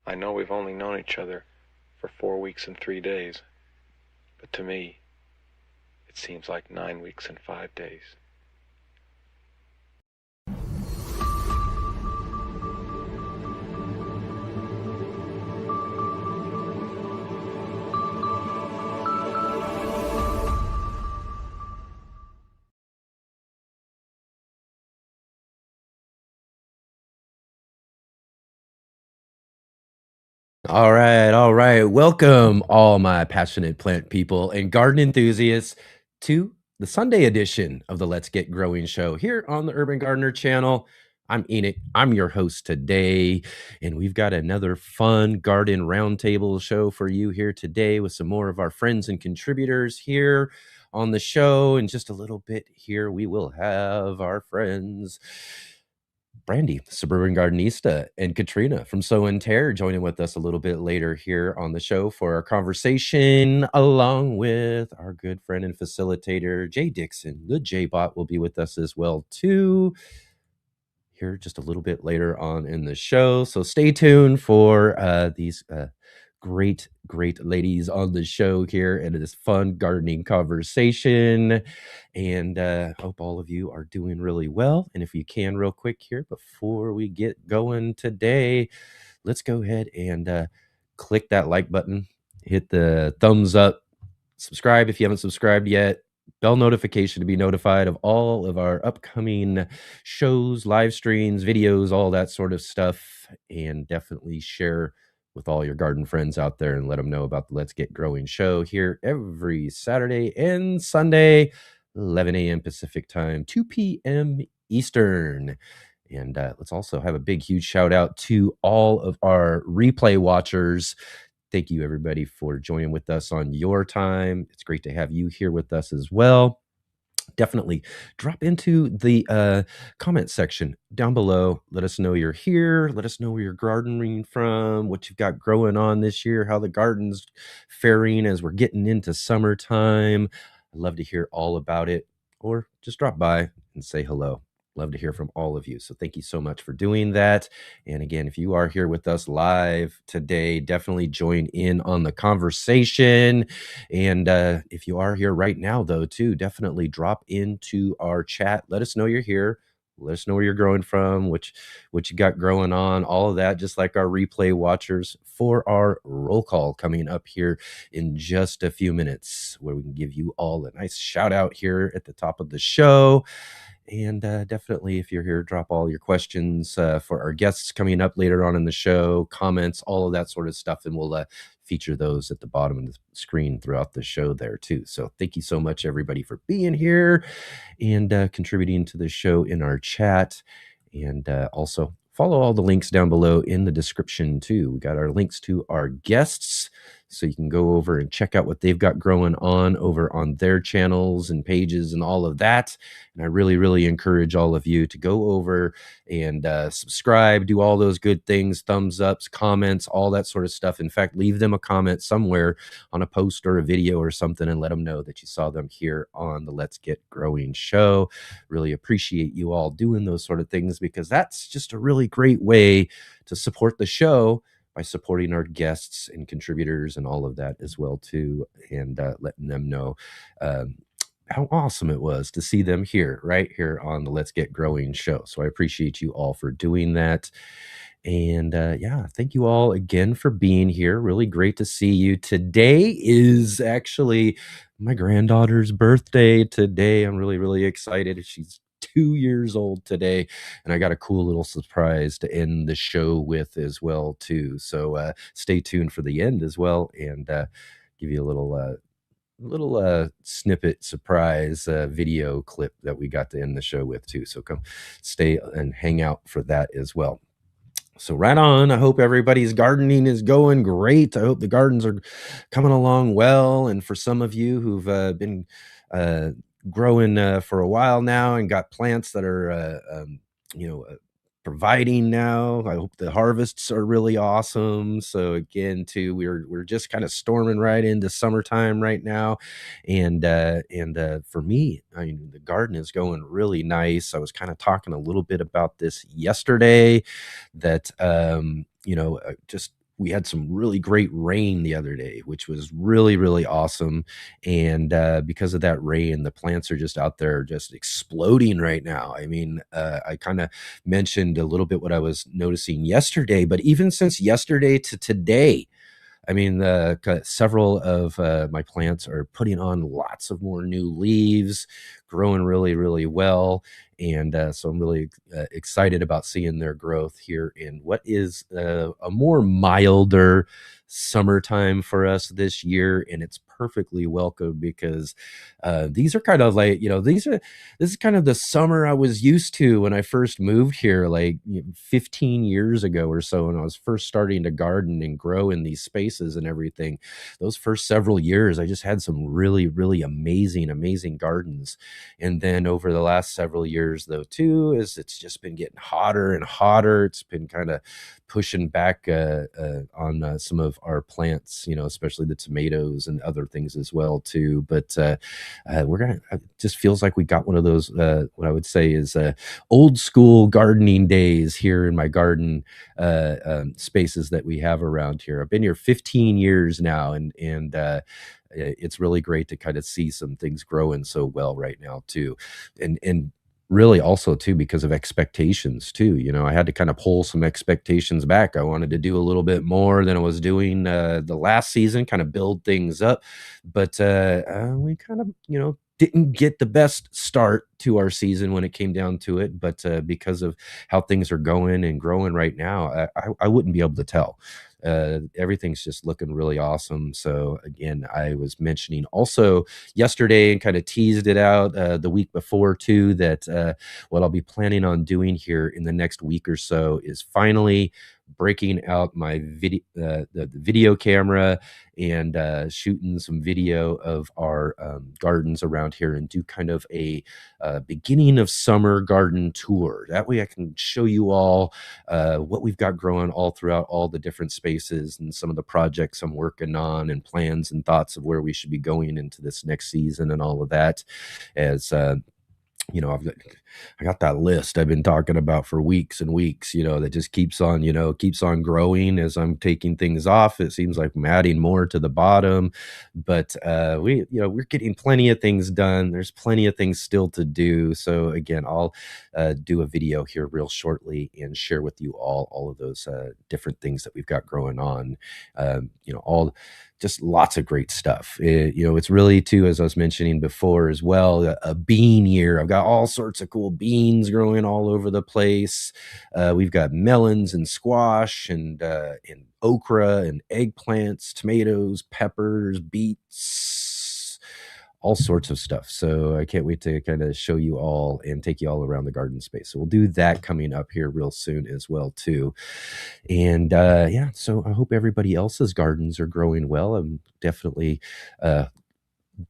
I know we've only known each other for 4 weeks and 3 days, but to me, it seems like 9 weeks and 5 days. All right, all right. Welcome, all my passionate plant people and garden enthusiasts, to the Sunday edition of the Let's Get Growing show here on the Urban Gardener channel. I'm Enoch. I'm your host today, and we've got another fun garden roundtable show for you here today with some more of our friends and contributors here on the show. In just a little bit here, we will have our friends Brandie, Suburban Gardenista, and Katrina from Sow and Tare joining with us a little bit later here on the show for our conversation, along with our good friend and facilitator, Jay Dixon. The Jaybot will be with us as well, too, here just a little bit later on in the show. So stay tuned for these great ladies on the show here and this fun gardening conversation. And hope all of you are doing really well. And if you can, real quick here, before we get going today, let's go ahead and click that like button, hit the thumbs up, subscribe if you haven't subscribed yet, bell notification to be notified of all of our upcoming shows, live streams, videos, all that sort of stuff, and definitely share with all your garden friends out there and let them know about the Let's Get Growing show here every Saturday and Sunday, 11 a.m. Pacific time, 2 p.m. Eastern. And let's also have a big, huge shout out to all of our replay watchers. Thank you, everybody, for joining with us on your time. It's great to have you here with us as well. Definitely drop into the comment section down below. Let us know you're here. Let us know where you're gardening from, what you've got growing on this year, how the garden's faring as we're getting into summertime. I'd love to hear all about it, or just drop by and say hello. Love to hear from all of you. So thank you so much for doing that. And again, if you are here with us live today, definitely join in on the conversation. And if you are here right now, though, too, definitely drop into our chat. Let us know you're here. Let us know where you're growing from, what you got growing on, all of that, just like our replay watchers for our roll call coming up here in just a few minutes, where we can give you all a nice shout out here at the top of the show. And definitely, if you're here, drop all your questions for our guests coming up later on in the show, comments, all of that sort of stuff. And we'll feature those at the bottom of the screen throughout the show there, too. So thank you so much, everybody, for being here and contributing to the show in our chat. And also follow all the links down below in the description, too. We got our links to our guests, so you can go over and check out what they've got growing on over on their channels and pages and all of that. And I really, really encourage all of you to go over and subscribe, do all those good things, thumbs ups, comments, all that sort of stuff. In fact, leave them a comment somewhere on a post or a video or something and let them know that you saw them here on the Let's Get Growing show. Really appreciate you all doing those sort of things, because that's just a really great way to support the show, by supporting our guests and contributors and all of that as well, too, and letting them know how awesome it was to see them here, right here on the Let's Get Growing show. So I appreciate you all for doing that. And yeah, thank you all again for being here. Really great to see you. Today is actually my granddaughter's birthday today. I'm really, really excited. She's 2 years old today, and I got a cool little surprise to end the show with as well, too. So stay tuned for the end as well, and give you a little snippet surprise video clip that we got to end the show with, too. So come stay and hang out for that as well. So right on. I hope everybody's gardening is going great. I hope the gardens are coming along well. And for some of you who've been uh, growing for a while now and got plants that are, providing now, I hope the harvests are really awesome. So again, too, we're just kind of storming right into summertime right now, and for me, I mean, the garden is going really nice. I was kind of talking a little bit about this yesterday, that just we had some really great rain the other day, which was really, really awesome. And because of that rain, the plants are just out there just exploding right now. I mean, I kind of mentioned a little bit what I was noticing yesterday, but even since yesterday to today, I mean, several of my plants are putting on lots of more new leaves, growing really, really well. And so I'm really excited about seeing their growth here in what is a more milder summertime for us this year. And it's perfectly welcome because these are kind of like, this is kind of the summer I was used to when I first moved here, like 15 years ago or so, when I was first starting to garden and grow in these spaces and everything. Those first several years, I just had some really, really amazing, amazing gardens. And then over the last several years, though, too, is it's just been getting hotter and hotter. It's been kind of pushing back on some of our plants, especially the tomatoes and other things as well, too. But it just feels like we got one of those, what I would say is old school gardening days here in my garden spaces that we have around here. I've been here 15 years now, and it's really great to kind of see some things growing so well right now too, and really also too because of expectations too. I had to kind of pull some expectations back. I wanted to do a little bit more than I was doing the last season, kind of build things up, but we kind of didn't get the best start to our season when it came down to it. But because of how things are going and growing right now, I wouldn't be able to tell. Everything's just looking really awesome. So again, I was mentioning also yesterday and kind of teased it out the week before too, that what I'll be planning on doing here in the next week or so is finally breaking out my the video camera and shooting some video of our gardens around here and do kind of a beginning of summer garden tour. That way I can show you all what we've got growing all throughout all the different spaces and some of the projects I'm working on and plans and thoughts of where we should be going into this next season and all of that. As I got that list I've been talking about for weeks and weeks, that just keeps on growing as I'm taking things off. It seems like I'm adding more to the bottom, but we're getting plenty of things done. There's plenty of things still to do. So again, I'll do a video here real shortly and share with you all of those different things that we've got growing on. All just lots of great stuff. It's really too, as I was mentioning before as well, a bean year. I've got all sorts of cool beans growing all over the place. We've got melons and squash and okra and eggplants, tomatoes, peppers, beets, all sorts of stuff. So I can't wait to kind of show you all and take you all around the garden space. So we'll do that coming up here real soon as well too. And so I hope everybody else's gardens are growing well. I'm definitely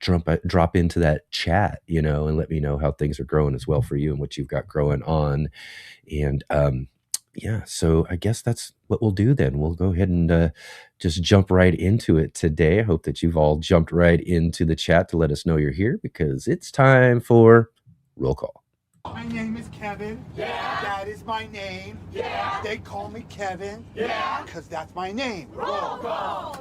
drop into that chat, and let me know how things are growing as well for you and what you've got growing on. And so I guess that's what we'll do then. We'll go ahead and just jump right into it today. I hope that you've all jumped right into the chat to let us know you're here, because it's time for roll call. My name is Kevin. Yeah. That is my name. Yeah. They call me Kevin. Yeah. Because that's my name. Roll call.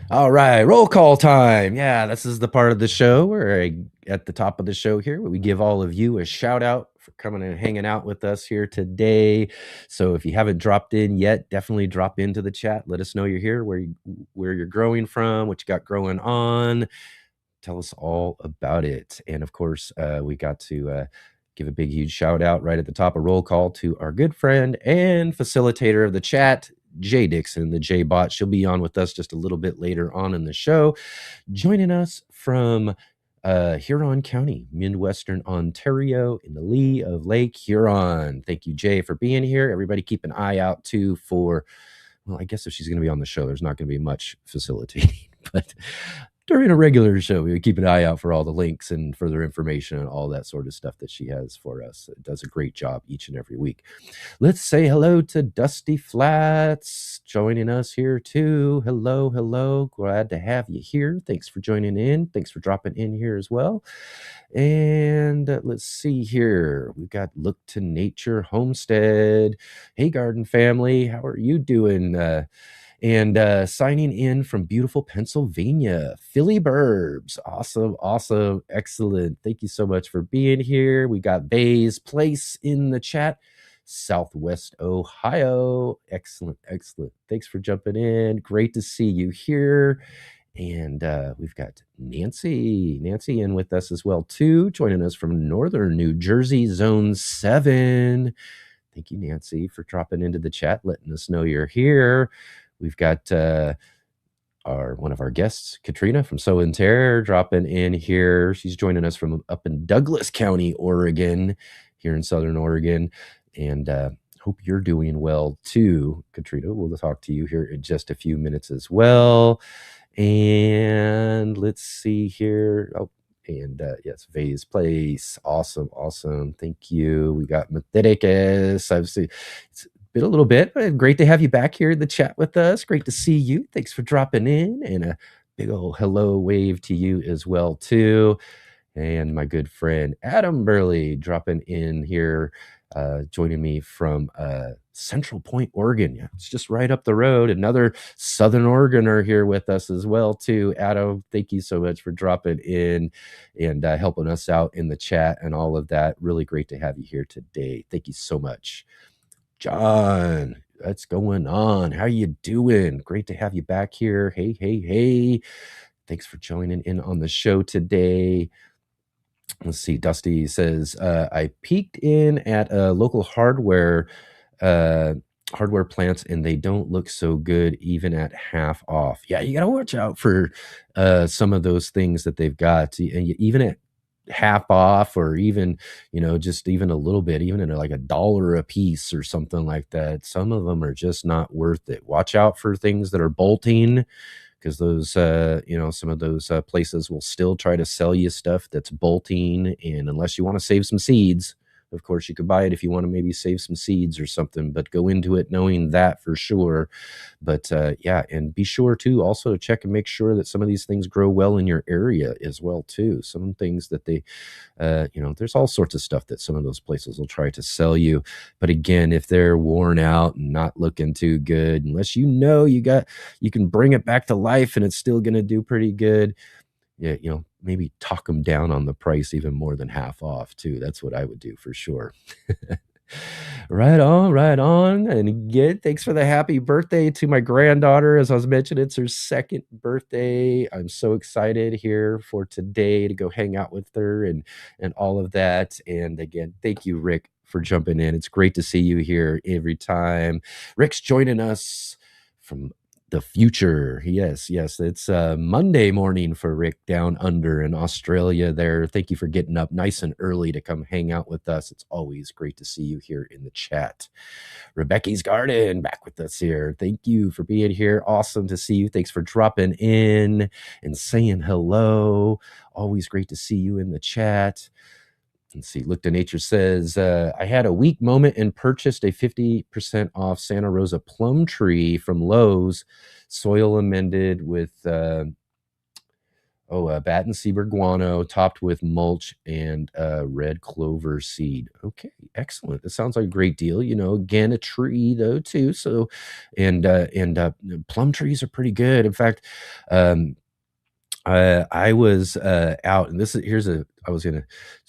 All right, roll call time. Yeah, this is the part of the show where at the top of the show here, where we give all of you a shout out for coming and hanging out with us here today. So if you haven't dropped in yet, definitely drop into the chat. Let us know you're here, where you're growing from, what you got growing on. Tell us all about it. And of course, we got to give a big, huge shout out right at the top of roll call to our good friend and facilitator of the chat, Jay Dixon, the Jaybot. She'll be on with us just a little bit later on in the show, joining us from Huron County, Midwestern Ontario, in the lee of Lake Huron. Thank you, Jay, for being here. Everybody keep an eye out too for, well, I guess if she's going to be on the show, there's not going to be much facilitating, but during a regular show, we would keep an eye out for all the links and further information and all that sort of stuff that she has for us. It does a great job each and every week. Let's say hello to Dusty Flats joining us here too. Hello, hello. Glad to have you here. Thanks for joining in. Thanks for dropping in here as well. And let's see here. We've got Look to Nature Homestead. Hey, garden family. How are you doing? And signing in from beautiful Pennsylvania, Philly Burbs. Awesome, awesome, excellent. Thank you so much for being here. We got Bay's Place in the chat, Southwest Ohio. Excellent, excellent. Thanks for jumping in. Great to see you here. And we've got Nancy in with us as well too, joining us from Northern New Jersey, Zone 7. Thank you, Nancy, for dropping into the chat, letting us know you're here. We've got one of our guests, Katrina from Sow and Tare, dropping in here. She's joining us from up in Douglas County, Oregon, here in Southern Oregon. And hope you're doing well too, Katrina. We'll talk to you here in just a few minutes as well. And let's see here. Oh, and yes, Vay's Place. Awesome, awesome. Thank you. We got Methedicus. I've seen it's been a little bit, but great to have you back here in the chat with us. Great to see you. Thanks for dropping in, and a big old hello wave to you as well too. And my good friend Adam Burley dropping in here, joining me from Central Point, Oregon. Yeah, it's just right up the road. Another Southern Oregoner here with us as well too. Adam, thank you so much for dropping in and helping us out in the chat and all of that. Really great to have you here today. Thank you so much. John, what's going on? How you doing? Great to have you back here. Hey, hey, hey. Thanks for joining in on the show today. Let's see. Dusty says, I peeked in at a local hardware plants, and they don't look so good even at half off. Yeah, you got to watch out for some of those things that they've got. And even at half off, or even, just even a little bit, even at like $1 a piece or something like that, some of them are just not worth it. Watch out for things that are bolting, because those some of those places will still try to sell you stuff that's bolting. And unless you want to save some seeds, of course you could buy it if you want to maybe save some seeds or something, but go into it knowing that for sure. But yeah, and be sure to also check and make sure that some of these things grow well in your area as well too. Some things that they there's all sorts of stuff that some of those places will try to sell you. But again, if they're worn out and not looking too good, unless you can bring it back to life and it's still going to do pretty good, yeah, maybe talk them down on the price even more than half off too. That's what I would do for sure. Right on, right on. And again, thanks for the happy birthday to my granddaughter. As I was mentioning, it's her 2nd birthday. I'm so excited here for today to go hang out with her and all of that. And again, thank you, Rick, for jumping in. It's great to see you here every time. Rick's joining us from the future. Yes, it's Monday morning for Rick down under in Australia there. Thank you for getting up nice and early to come hang out with us. It's always great to see you here in the chat. Rebecca's Garden back with us here. Thank you for being here. Awesome to see you. Thanks for dropping in and saying hello. Always great to see you in the chat. Let's see. Look to Nature says, I had a weak moment and purchased a 50% off Santa Rosa plum tree from Lowe's, soil amended with bat and Seaberg guano, topped with mulch and red clover seed. Okay, excellent. That sounds like a great deal. Again, a tree though too. So, and plum trees are pretty good. In fact, I was out, and I was going to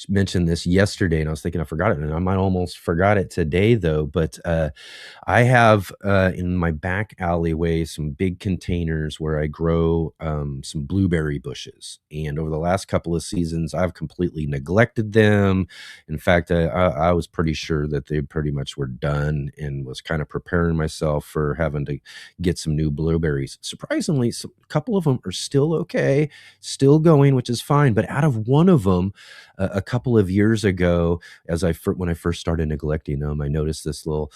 mention this yesterday, and I was thinking I forgot it, and I might almost forgot it today though. But I have in my back alleyway some big containers where I grow some blueberry bushes, and over the last couple of seasons, I've completely neglected them. In fact, I was pretty sure that they pretty much were done, and was kind of preparing myself for having to get some new blueberries. Surprisingly, a couple of them are still okay, still going, which is fine. But out of one of them, a couple of years ago, when I first started neglecting them, I noticed this little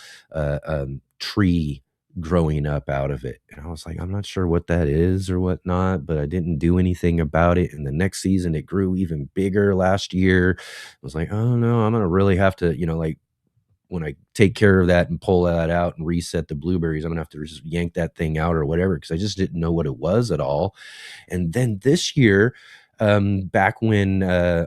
tree growing up out of it. And I was like, I'm not sure what that is or whatnot, but I didn't do anything about it. And the next season it grew even bigger last year. I was like, oh no, I'm gonna really have to, like when I take care of that and pull that out and reset the blueberries, I'm gonna have to just yank that thing out or whatever, because I just didn't know what it was at all. And then this year, back when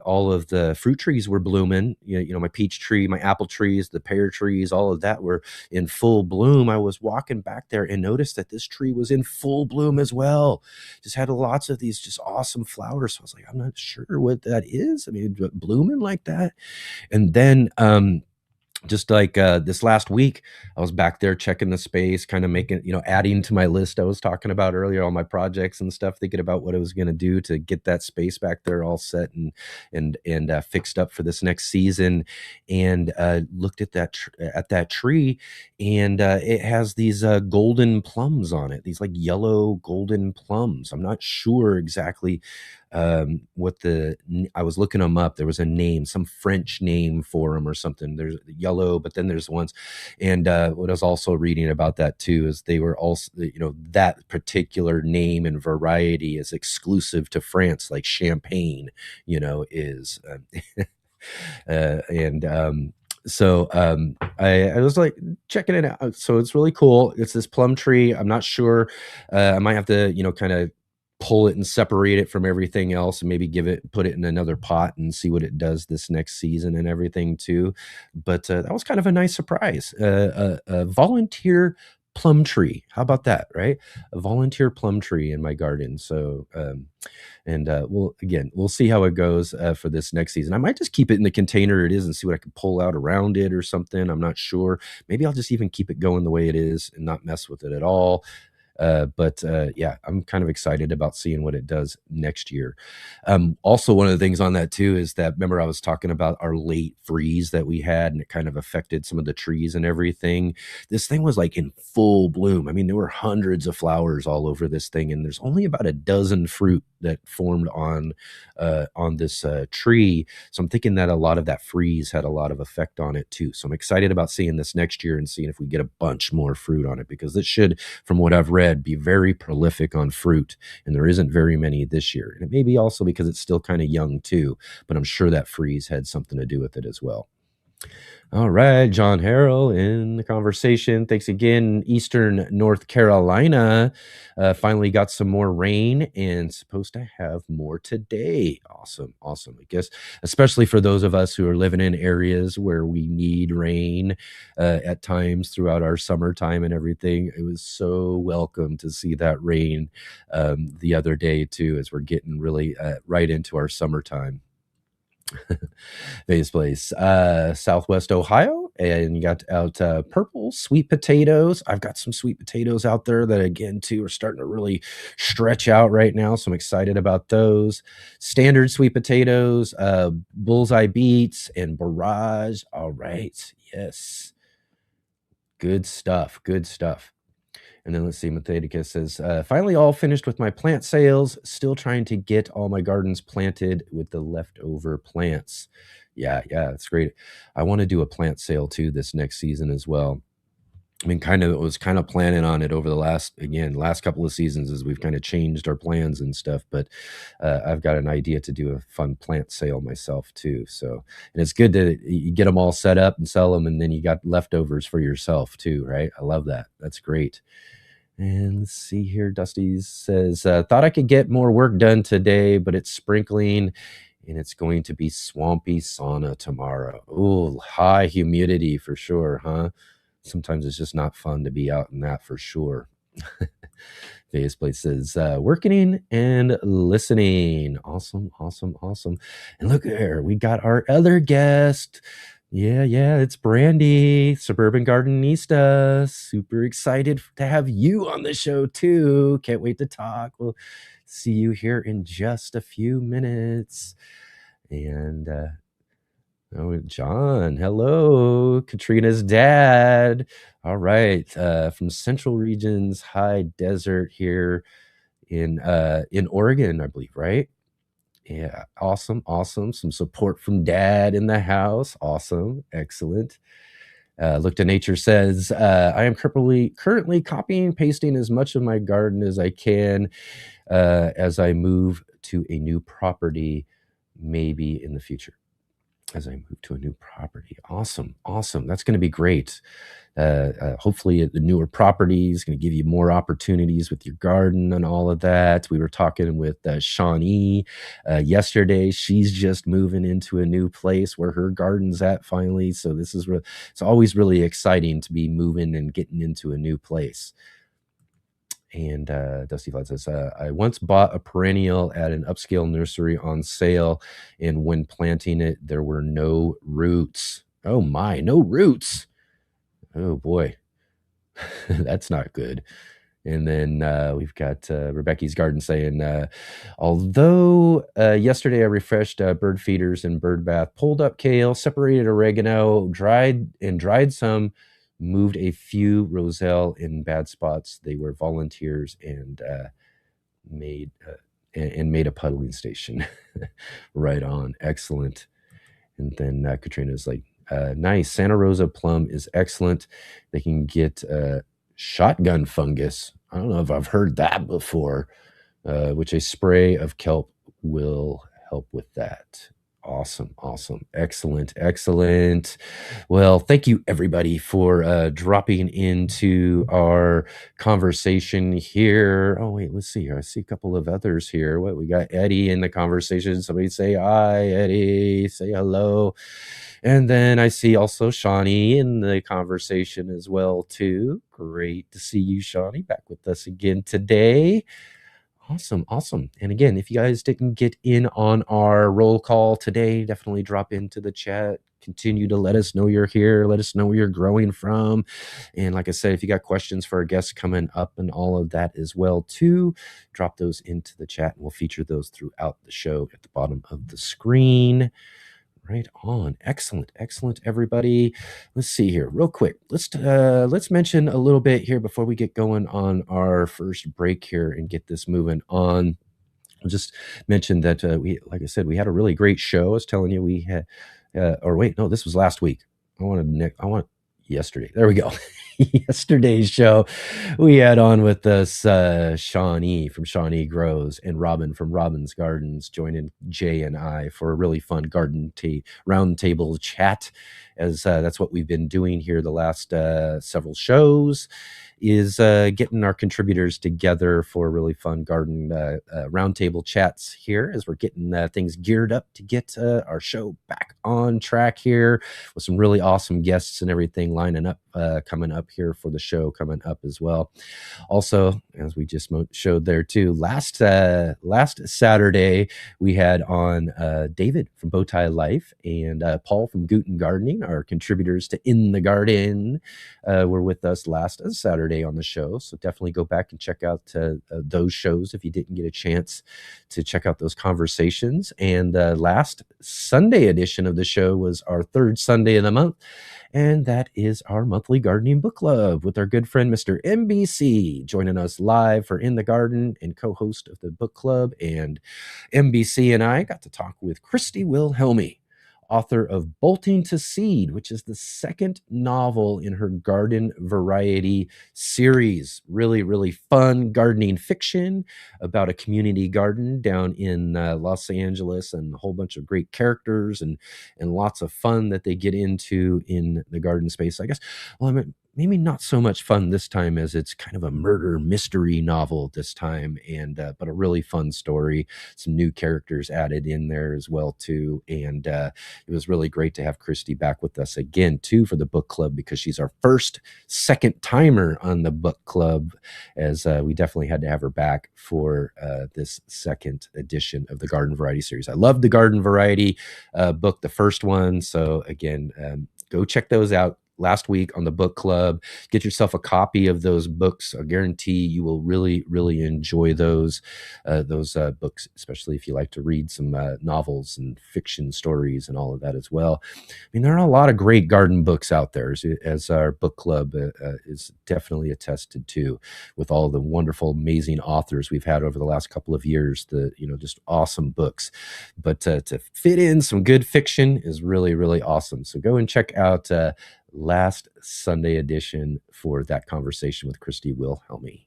all of the fruit trees were blooming, my peach tree, my apple trees, the pear trees, all of that were in full bloom. I was walking back there and noticed that this tree was in full bloom as well. Just had lots of these just awesome flowers. So I was like, I'm not sure what that is. I mean, blooming like that. And then just like this last week, I was back there checking the space, kind of making, adding to my list I was talking about earlier, all my projects and stuff, thinking about what I was going to do to get that space back there all set and fixed up for this next season. And looked at that tree, and it has these golden plums on it, these like yellow golden plums. I'm not sure exactly I was looking them up. There was a name, some French name for them or something. There's yellow, but then there's ones. And what I was also reading about that too is they were also, that particular name and variety is exclusive to France, like champagne, is. So I was like checking it out. So it's really cool. It's this plum tree. I'm not sure. I might have to, kind of pull it and separate it from everything else and maybe put it in another pot and see what it does this next season and everything too. But that was kind of a nice surprise. A volunteer plum tree. How about that, right? A volunteer plum tree in my garden. So, we'll see how it goes for this next season. I might just keep it in the container it is and see what I can pull out around it or something. I'm not sure. Maybe I'll just even keep it going the way it is and not mess with it at all. But I'm kind of excited about seeing what it does next year. Also, one of the things on that too is that, remember I was talking about our late freeze that we had, and it kind of affected some of the trees and everything. This thing was like in full bloom. I mean, there were hundreds of flowers all over this thing, and there's only about a dozen fruit that formed on this tree. So I'm thinking that a lot of that freeze had a lot of effect on it too. So I'm excited about seeing this next year and seeing if we get a bunch more fruit on it, because it should, from what I've read, be very prolific on fruit, and there isn't very many this year. And it may be also because it's still kind of young too, but I'm sure that freeze had something to do with it as well. All right, John Harrell in the conversation. Thanks again. Eastern North Carolina finally got some more rain and supposed to have more today. Awesome. I guess, especially for those of us who are living in areas where we need rain at times throughout our summertime and everything. It was so welcome to see that rain the other day too, as we're getting really right into our summertime. Vegas place, Southwest Ohio, and you got out purple sweet potatoes. I've got some sweet potatoes out there that again too are starting to really stretch out right now, so I'm excited about those. Standard sweet potatoes, bullseye beets, and barrage. All right, yes, good stuff. And then let's see, Mathetica says, finally all finished with my plant sales, still trying to get all my gardens planted with the leftover plants. Yeah, that's great. I want to do a plant sale too this next season as well. I mean, was planning on it over the last couple of seasons as we've kind of changed our plans and stuff. But I've got an idea to do a fun plant sale myself too. So, and it's good to you get them all set up and sell them, and then you got leftovers for yourself too, right? I love that. That's great. And let's see here. Dusty says, thought I could get more work done today, but it's sprinkling and it's going to be swampy sauna tomorrow. Ooh, high humidity for sure, huh? Sometimes it's just not fun to be out in that for sure. Vegas Place says, working and listening. Awesome. And look there, we got our other guest. Yeah, it's Brandie, Suburban Gardenista. Super excited to have you on the show too. Can't wait to talk. We'll see you here in just a few minutes. And John, hello, Katrina's dad. All right, from Central Region's high desert here in Oregon, I believe, right? Yeah, awesome. Some support from dad in the house. Awesome, excellent. Look to Nature says, I am currently copying and pasting as much of my garden as I can as I move to a new property, maybe in the future. As I move to a new property. Awesome. That's going to be great. Hopefully the newer property is going to give you more opportunities with your garden and all of that. We were talking with Shawnee yesterday. She's just moving into a new place where her garden's at finally. So this is it's always really exciting to be moving and getting into a new place. And Dusty Flood says, I once bought a perennial at an upscale nursery on sale, and when planting it, there were no roots. Oh my, no roots. Oh boy, that's not good. And then we've got Rebecca's Garden saying, although yesterday I refreshed bird feeders and bird bath, pulled up kale, separated oregano, dried some, moved a few roselle in bad spots. They were volunteers and made a puddling station. Right on. Excellent. And then Katrina's like, nice. Santa Rosa plum is excellent. They can get shotgun fungus. I don't know if I've heard that before, which a spray of kelp will help with that. Awesome. Excellent. Well, thank you everybody for dropping into our conversation here. Oh, wait, let's see here. I see a couple of others here. What we got? Eddie in the conversation. Somebody say hi, Eddie. Say hello. And then I see also Shawnee in the conversation as well, too. Great to see you, Shawnee, back with us again today. Awesome. And again, if you guys didn't get in on our roll call today, definitely drop into the chat. Continue to let us know you're here. Let us know where you're growing from. And like I said, if you got questions for our guests coming up and all of that as well, too, drop those into the chat and we'll feature those throughout the show at the bottom of the screen. Right on. Excellent, everybody. Let's see here real quick. Let's mention a little bit here before we get going on our first break here and get this moving on. I'll just mention that like I said, we had a really great show. I was telling you we had, this was last week. I want yesterday. There we go. Yesterday's show, we had on with us Shawnee from Shawnee Grows and Robin from Robin's Gardens joining Jay and I for a really fun garden roundtable chat, as that's what we've been doing here the last several shows, is getting our contributors together for really fun garden roundtable chats here as we're getting things geared up to get our show back on track here with some really awesome guests and everything lining up, coming up here for the show coming up as well. Also, as we just showed there too, last Saturday we had on David from Bowtie Life and Paul from Guten Gardening, our contributors to In the Garden, were with us last Saturday on the show. So definitely go back and check out those shows if you didn't get a chance to check out those conversations. And last Sunday edition of the show was our third Sunday of the month, and that is our monthly gardening book club with our good friend Mr. MBC joining us live for In the Garden and co-host of the book club. And MBC and I got to talk with Christy Wilhelmi, author of Bolting to Seed, which is the second novel in her garden variety series. Really, really fun gardening fiction about a community garden down in Los Angeles, and a whole bunch of great characters and lots of fun that they get into in the garden space. I guess, well, I mean, maybe not so much fun this time, as it's kind of a murder mystery novel this time, and but a really fun story. Some new characters added in there as well too, and it was really great to have Christy back with us again too for the book club, because she's our second timer on the book club, as we definitely had to have her back for this second edition of the Garden Variety series. I love the Garden Variety book, the first one, so again, go check those out last week on the book club. Get yourself a copy of those books. I guarantee you will really, really enjoy those books, especially if you like to read some novels and fiction stories and all of that as well. I mean, there are a lot of great garden books out there, as our book club is definitely attested to, with all the wonderful, amazing authors we've had over the last couple of years. Just awesome books. But to fit in some good fiction is really, really awesome. So go and check out last Sunday edition for that conversation with Christy Wilhelmy.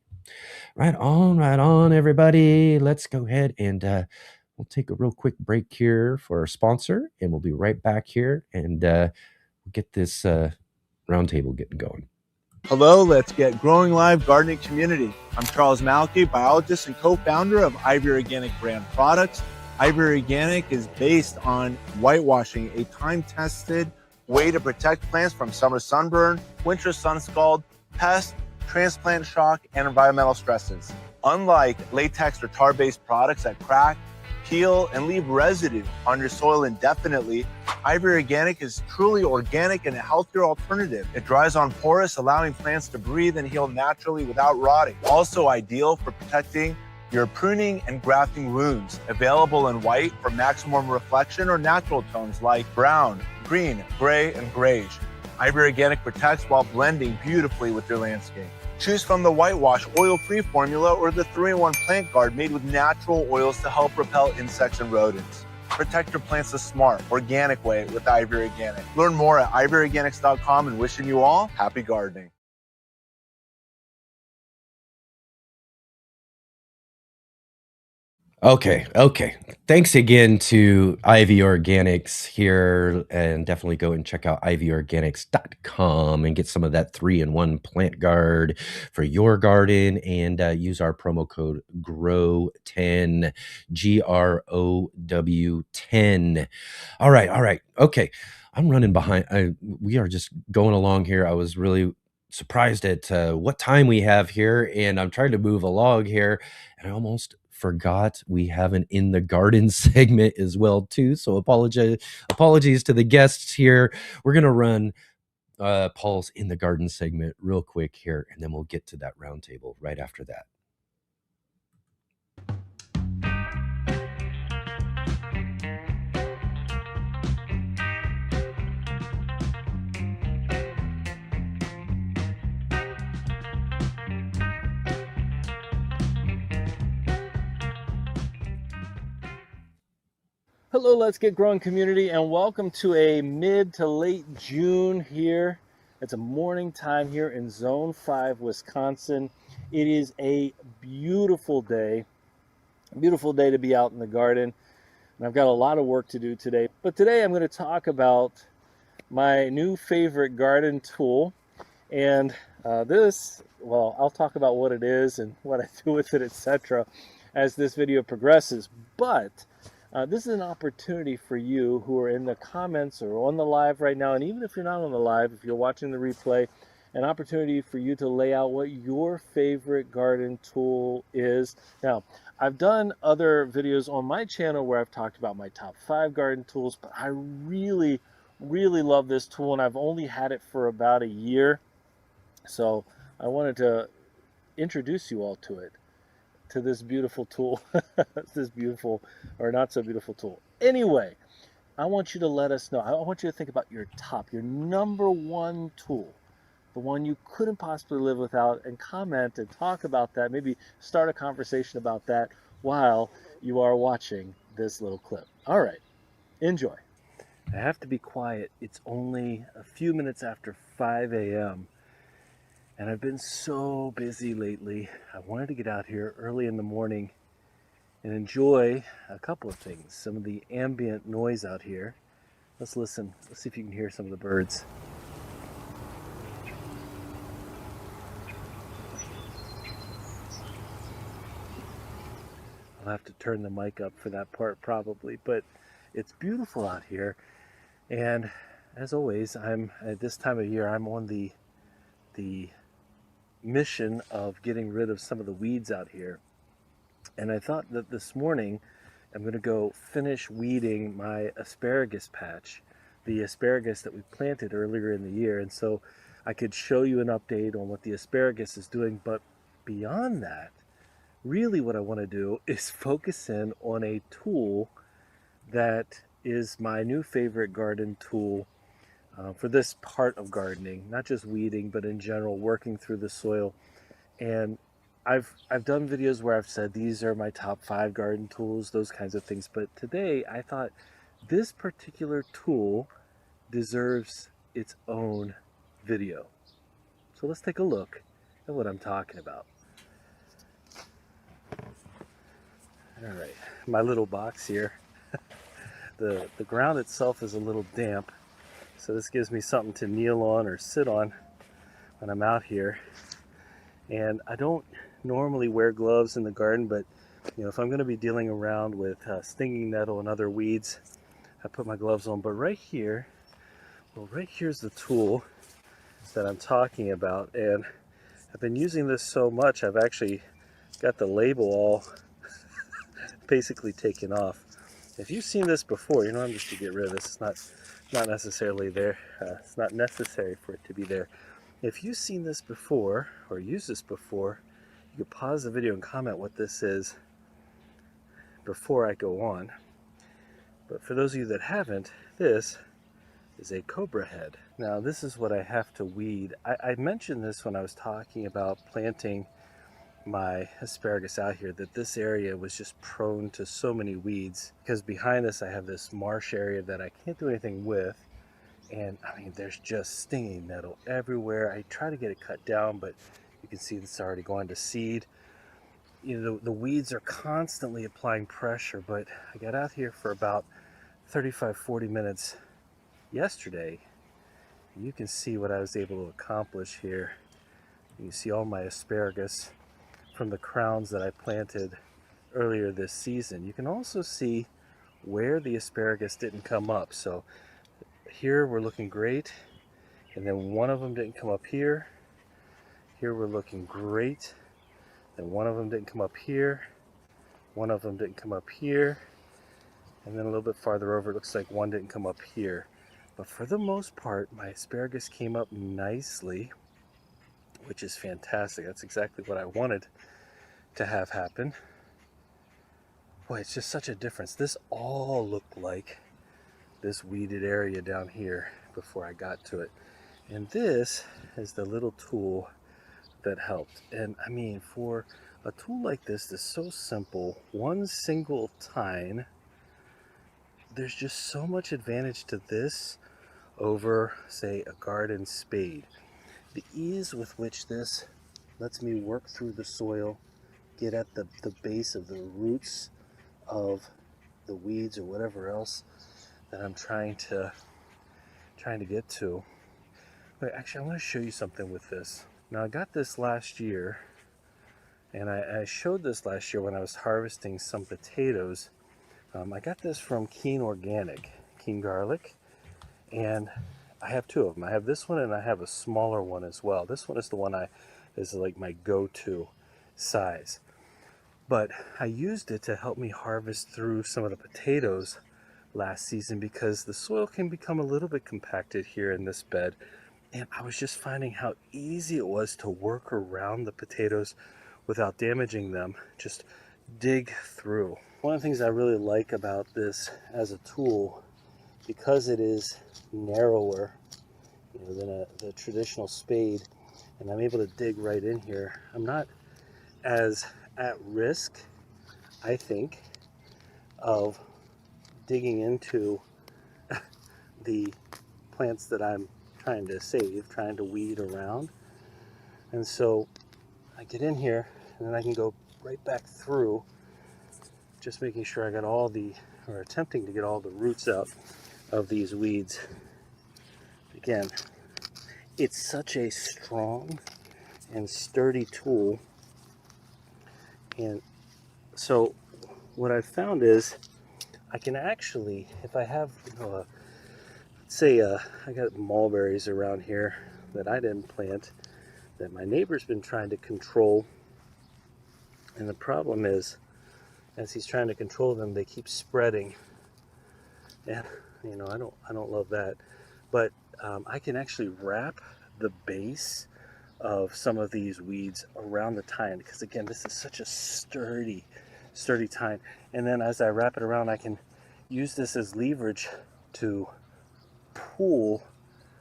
Right on, everybody. Let's go ahead and we'll take a real quick break here for our sponsor, and we'll be right back here and we'll get this roundtable getting going. Hello, let's get growing live gardening community. I'm Charles Malky, biologist and co-founder of Ivy Organic brand products. Ivy Organic is based on whitewashing, a time-tested way to protect plants from summer sunburn, winter sun scald, pests, transplant shock, and environmental stresses. Unlike latex or tar-based products that crack, peel, and leave residue on your soil indefinitely, Ivy Organic is truly organic and a healthier alternative. It dries on porous, allowing plants to breathe and heal naturally without rotting. Also ideal for protecting your pruning and grafting wounds. Available in white for maximum reflection or natural tones like brown, green, gray, and grayish. Ivy Organic protects while blending beautifully with your landscape. Choose from the whitewash oil-free formula or the 3-in-1 plant guard made with natural oils to help repel insects and rodents. Protect your plants the smart, organic way with Ivy Organic. Learn more at ivyorganics.com, and wishing you all happy gardening. Okay. Thanks again to Ivy Organics here, and definitely go and check out ivyorganics.com and get some of that 3-in-1 plant guard for your garden, and use our promo code GROW10, GROW10. All right. Okay. I'm running behind. We are just going along here. I was really surprised at what time we have here, and I'm trying to move along here, and I almost forgot we have an in the garden segment as well too, so apologies to the guests here. We're gonna run Paul's in the garden segment real quick here, and then we'll get to that roundtable right after that. Hello, Let's Get Growing community, and welcome to a mid to late June here. It's a morning time here in Zone 5, Wisconsin. It is a beautiful day to be out in the garden. And I've got a lot of work to do today. But today I'm going to talk about my new favorite garden tool. And I'll talk about what it is and what I do with it, etc. as this video progresses. But this is an opportunity for you who are in the comments or on the live right now, and even if you're not on the live, if you're watching the replay, an opportunity for you to lay out what your favorite garden tool is. Now, I've done other videos on my channel where I've talked about my top 5 garden tools, but I really love this tool, and I've only had it for about a year. So I wanted to introduce you all to this beautiful tool, this beautiful or not so beautiful tool. Anyway, I want you to let us know. I want you to think about your number 1 tool, the one you couldn't possibly live without, and comment and talk about that. Maybe start a conversation about that while you are watching this little clip. All right, enjoy. I have to be quiet. It's only a few minutes after 5 a.m. and I've been so busy lately. I wanted to get out here early in the morning and enjoy a couple of things. Some of the ambient noise out here. Let's listen. Let's see if you can hear some of the birds. I'll have to turn the mic up for that part probably, but it's beautiful out here. And as always, at this time of year, I'm on the mission of getting rid of some of the weeds out here. And I thought that this morning I'm going to go finish weeding my asparagus patch, the asparagus that we planted earlier in the year. And so I could show you an update on what the asparagus is doing. But beyond that, really what I want to do is focus in on a tool that is my new favorite garden tool for this part of gardening, not just weeding, but in general, working through the soil. And I've done videos where I've said these are my top 5 garden tools, those kinds of things. But today I thought this particular tool deserves its own video. So let's take a look at what I'm talking about. All right, my little box here. The ground itself is a little damp, so this gives me something to kneel on or sit on when I'm out here. And I don't normally wear gloves in the garden, but you know, if I'm going to be dealing around with stinging nettle and other weeds, I put my gloves on. But right here, well, right here's the tool that I'm talking about, and I've been using this so much I've actually got the label all basically taken off. If you've seen this before, you know, I'm just to get rid of this. It's not necessarily there. It's not necessary for it to be there. If you've seen this before or used this before, you could pause the video and comment what this is before I go on. But for those of you that haven't, this is a cobra head. Now this is what I have to weed. I mentioned this when I was talking about planting my asparagus out here, that this area was just prone to so many weeds, because behind this I have this marsh area that I can't do anything with, and I mean there's just stinging nettle everywhere. I try to get it cut down, but you can see it's already going to seed. You know, the weeds are constantly applying pressure, but I got out here for about 35-40 minutes yesterday. You can see what I was able to accomplish here. You can see all my asparagus from the crowns that I planted earlier this season. You can also see where the asparagus didn't come up. So here we're looking great, and then one of them didn't come up here. Here we're looking great, and one of them didn't come up here. One of them didn't come up here, and then a little bit farther over it looks like one didn't come up here. But for the most part, my asparagus came up nicely, which is fantastic. That's exactly what I wanted to have happen. Boy, it's just such a difference. This all looked like this weeded area down here before I got to it. And this is the little tool that helped. And I mean, for a tool like this that's so simple, one single tine, there's just so much advantage to this over, say, a garden spade. The ease with which this lets me work through the soil, get at the base of the roots of the weeds or whatever else that I'm trying to get to. But actually, I want to show you something with this. Now, I got this last year, and I showed this last year when I was harvesting some potatoes. I got this from Keen Organic, Keen Garlic, and I have two of them. I have this one and I have a smaller one as well. This one is the one is like my go-to size. But I used it to help me harvest through some of the potatoes last season, because the soil can become a little bit compacted here in this bed. And I was just finding how easy it was to work around the potatoes without damaging them. Just dig through. One of the things I really like about this as a tool, because it is narrower, you know, than the traditional spade, and I'm able to dig right in here, I'm not as at risk, I think, of digging into the plants that I'm trying to save, trying to weed around. And so I get in here and then I can go right back through, just making sure I got all the, or attempting to get all the roots out of these weeds. Again, it's such a strong and sturdy tool. And so what I've found is I can actually, if I have, you know, say I got mulberries around here that I didn't plant, that my neighbor's been trying to control. And the problem is, as he's trying to control them, they keep spreading. And, you know, I don't love that. But I can actually wrap the base of some of these weeds around the tine, because again, this is such a sturdy tine. And then as I wrap it around, I can use this as leverage to pull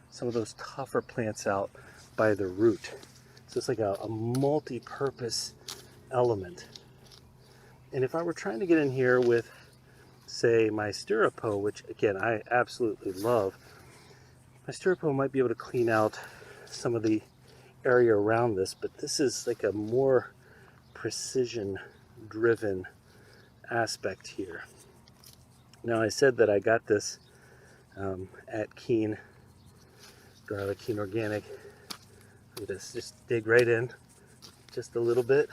some of those tougher plants out by the root. So it's like a multi-purpose element. And if I were trying to get in here with, say, my Styropo, which again I absolutely love, my Styropo might be able to clean out some of the area around this, but this is like a more precision driven aspect here. Now I said that I got this at Keen Garlic, Keen Organic. Look at this, just dig right in just a little bit.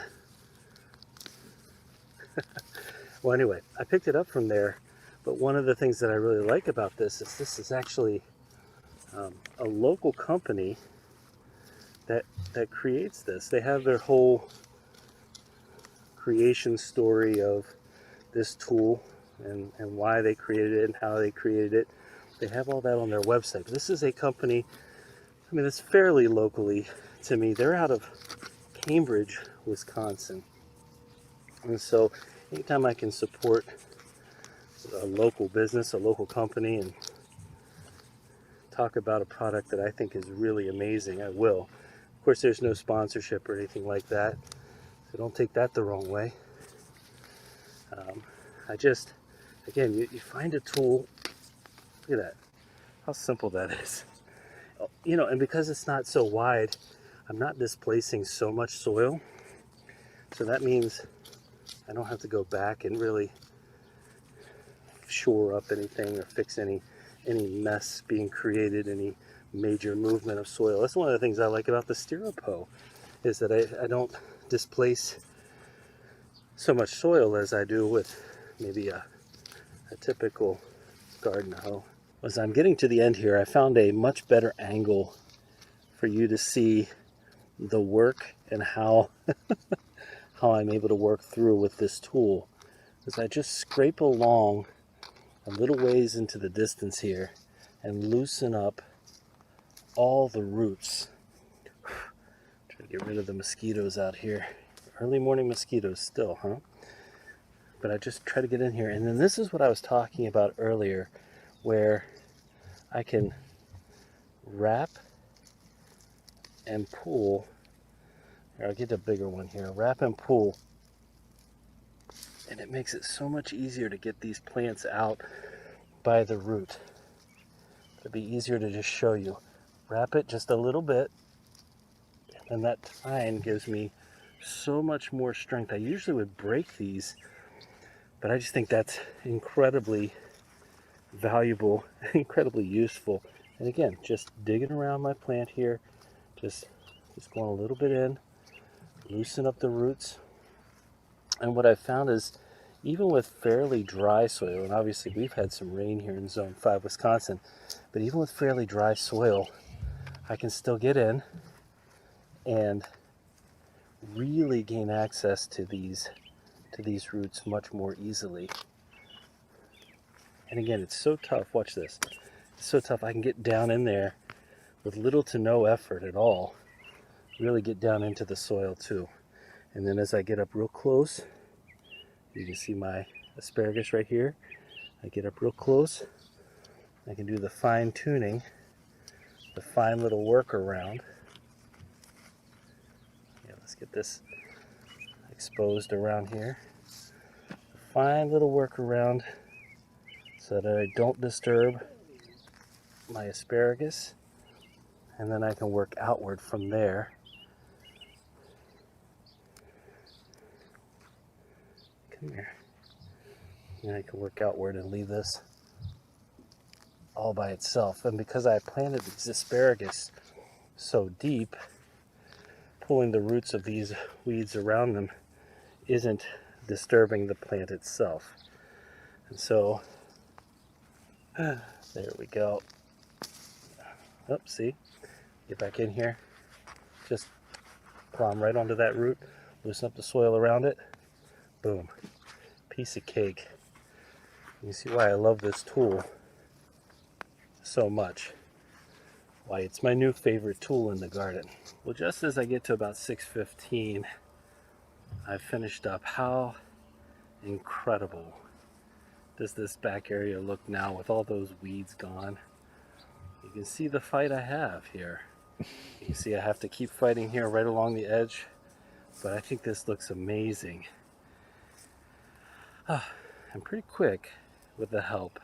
Well, anyway, I picked it up from there, but one of the things that I really like about this is actually a local company that creates this. They have their whole creation story of this tool and why they created it and how they created it. They have all that on their website. But this is a company, I mean, it's fairly locally to me. They're out of Cambridge, Wisconsin. And so anytime I can support a local business, a local company, and talk about a product that I think is really amazing, I will. Of course, there's no sponsorship or anything like that, so don't take that the wrong way. I just, again, you find a tool, look at that, how simple that is. You know, and because it's not so wide, I'm not displacing so much soil, so that means I don't have to go back and really shore up anything or fix any mess being created, any major movement of soil. That's one of the things I like about the Styropo, is that I don't displace so much soil as I do with maybe a typical garden hoe. As I'm getting to the end here, I found a much better angle for you to see the work and how how I'm able to work through with this tool. As I just scrape along a little ways into the distance here and loosen up all the roots. Try to get rid of the mosquitoes out here. Early morning mosquitoes still, huh? But I just try to get in here. And then this is what I was talking about earlier, where I can wrap and pull. Here, I'll get a bigger one here. Wrap and pull. And it makes it so much easier to get these plants out by the root. It'd be easier to just show you. Wrap it just a little bit, and that tine gives me so much more strength. I usually would break these, but I just think that's incredibly valuable, incredibly useful. And again, just digging around my plant here, just going a little bit in, loosen up the roots. And what I've found is, even with fairly dry soil, and obviously we've had some rain here in Zone 5, Wisconsin, but even with fairly dry soil, I can still get in and really gain access to these roots much more easily. And again, it's so tough. Watch this. It's so tough. I can get down in there with little to no effort at all. Really get down into the soil too. And then as I get up real close, you can see my asparagus right here. I get up real close. I can do the fine tuning, the fine little workaround. Yeah, let's get this exposed around here. A fine little workaround so that I don't disturb my asparagus, and then I can work outward from there. Come here. And I can work outward and leave this all by itself. And because I planted these asparagus so deep, pulling the roots of these weeds around them isn't disturbing the plant itself. And so, there we go. Oh, see? Get back in here. Just climb right onto that root, loosen up the soil around it. Boom. Piece of cake. You see why I love this tool so much. Why it's my new favorite tool in the garden. Well, just as I get to about 6:15, I've finished up. How incredible does this back area look now with all those weeds gone? You can see the fight I have here. You can see I have to keep fighting here right along the edge, but I think this looks amazing. I'm pretty quick with the help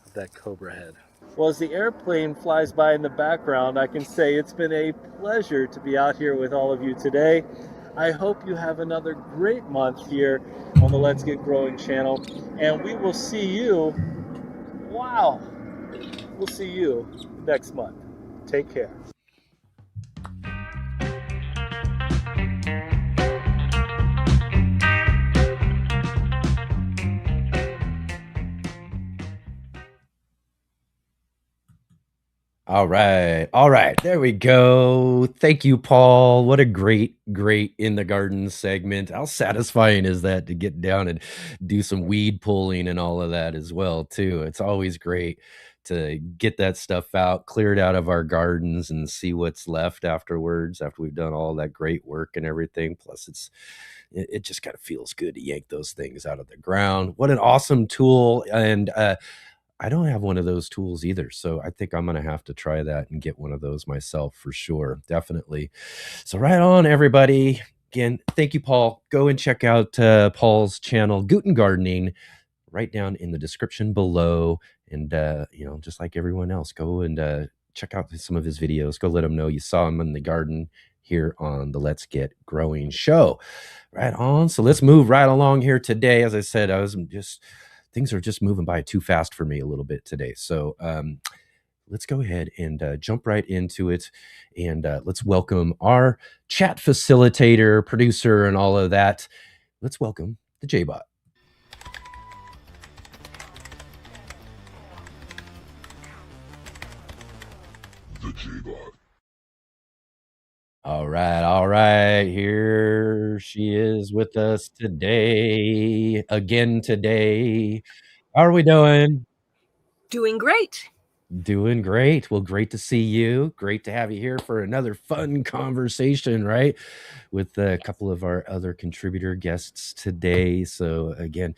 of that cobra head. Well, as the airplane flies by in the background, I can say it's been a pleasure to be out here with all of you today. I hope you have another great month here on the Let's Get Growing channel, and we will see you, we'll see you next month. Take care. All right, there we go. Thank you, Paul. What a great in the garden segment. How satisfying is that to get down and do some weed pulling and all of that as well, too. It's always great to get that stuff out, clear it out of our gardens, and see what's left afterwards after we've done all that great work and everything. Plus, it just kind of feels good to yank those things out of the ground. What an awesome tool. And I don't have one of those tools either. So I think I'm going to have to try that and get one of those myself for sure. Definitely. So right on, everybody. Again, thank you, Paul. Go and check out Paul's channel, Guten Gardening, right down in the description below. And, just like everyone else, go and check out some of his videos. Go let him know you saw him in the garden here on the Let's Get Growing show. Right on. So let's move right along here today. As I said, things are just moving by too fast for me a little bit today. So let's go ahead and jump right into it. And let's welcome our chat facilitator, producer, and all of that. Let's welcome the Jaybot. The Jaybot. All right. Here she is with us today. Again today. How are we doing? Doing great. Doing great. Well, great to see you. Great to have you here for another fun conversation, right? With a couple of our other contributor guests today. So again,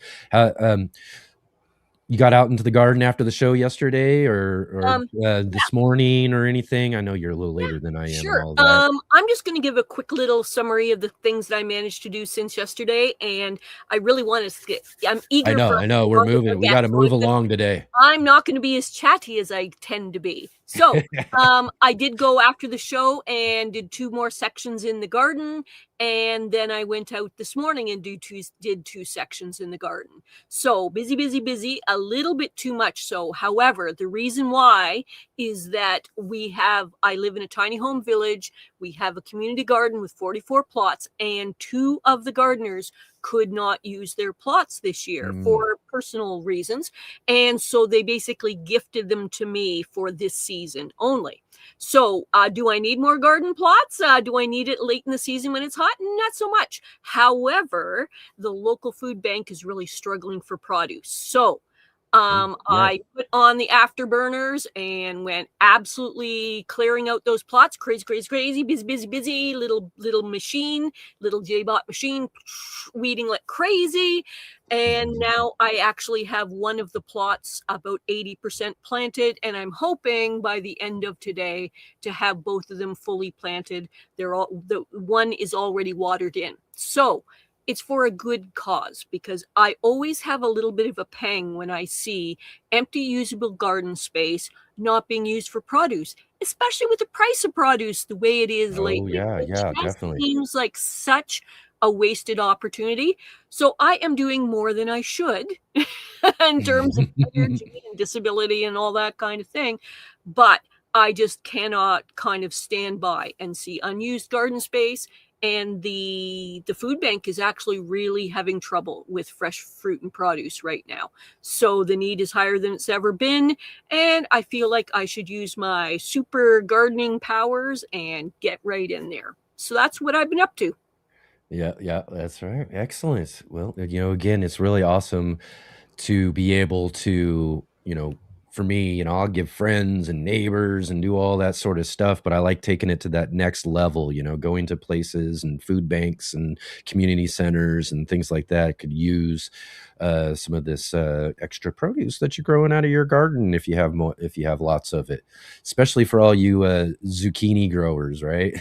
you got out into the garden after the show yesterday or this morning or anything? I know you're a little later than I am. Sure. And all that. I'm just going to give a quick little summary of the things that I managed to do since yesterday. And I really want to get, I'm eager. I know. We're moving. We got to move along today. I'm not going to be as chatty as I tend to be. So I did go after the show and did 2 more sections in the garden. And then I went out this morning and did 2 sections in the garden. So busy, a little bit too much. So, however, the reason why is that I live in a tiny home village. We have a community garden with 44 plots, and 2 of the gardeners could not use their plots this year for personal reasons. And so they basically gifted them to me for this season only. So do I need more garden plots? Do I need it late in the season when it's hot? Not so much. However, the local food bank is really struggling for produce. So I put on the afterburners and went absolutely clearing out those plots. Crazy, busy, little machine, little Jaybot machine, weeding like crazy. And now I actually have one of the plots about 80% planted, and I'm hoping by the end of today to have both of them fully planted. The one is already watered in. So it's for a good cause, because I always have a little bit of a pang when I see empty usable garden space not being used for produce, especially with the price of produce the way it is lately. Yeah, definitely. Seems like such a wasted opportunity. So I am doing more than I should in terms of energy and disability and all that kind of thing. But I just cannot kind of stand by and see unused garden space. And the food bank is actually really having trouble with fresh fruit and produce right now. So the need is higher than it's ever been. And I feel like I should use my super gardening powers and get right in there. So that's what I've been up to. Yeah, that's right. Excellent. Well, again, it's really awesome to be able to, for me, I'll give friends and neighbors and do all that sort of stuff, but I like taking it to that next level, going to places and food banks and community centers and things like that could use some of this extra produce that you're growing out of your garden if you have lots of it, especially for all you zucchini growers, right?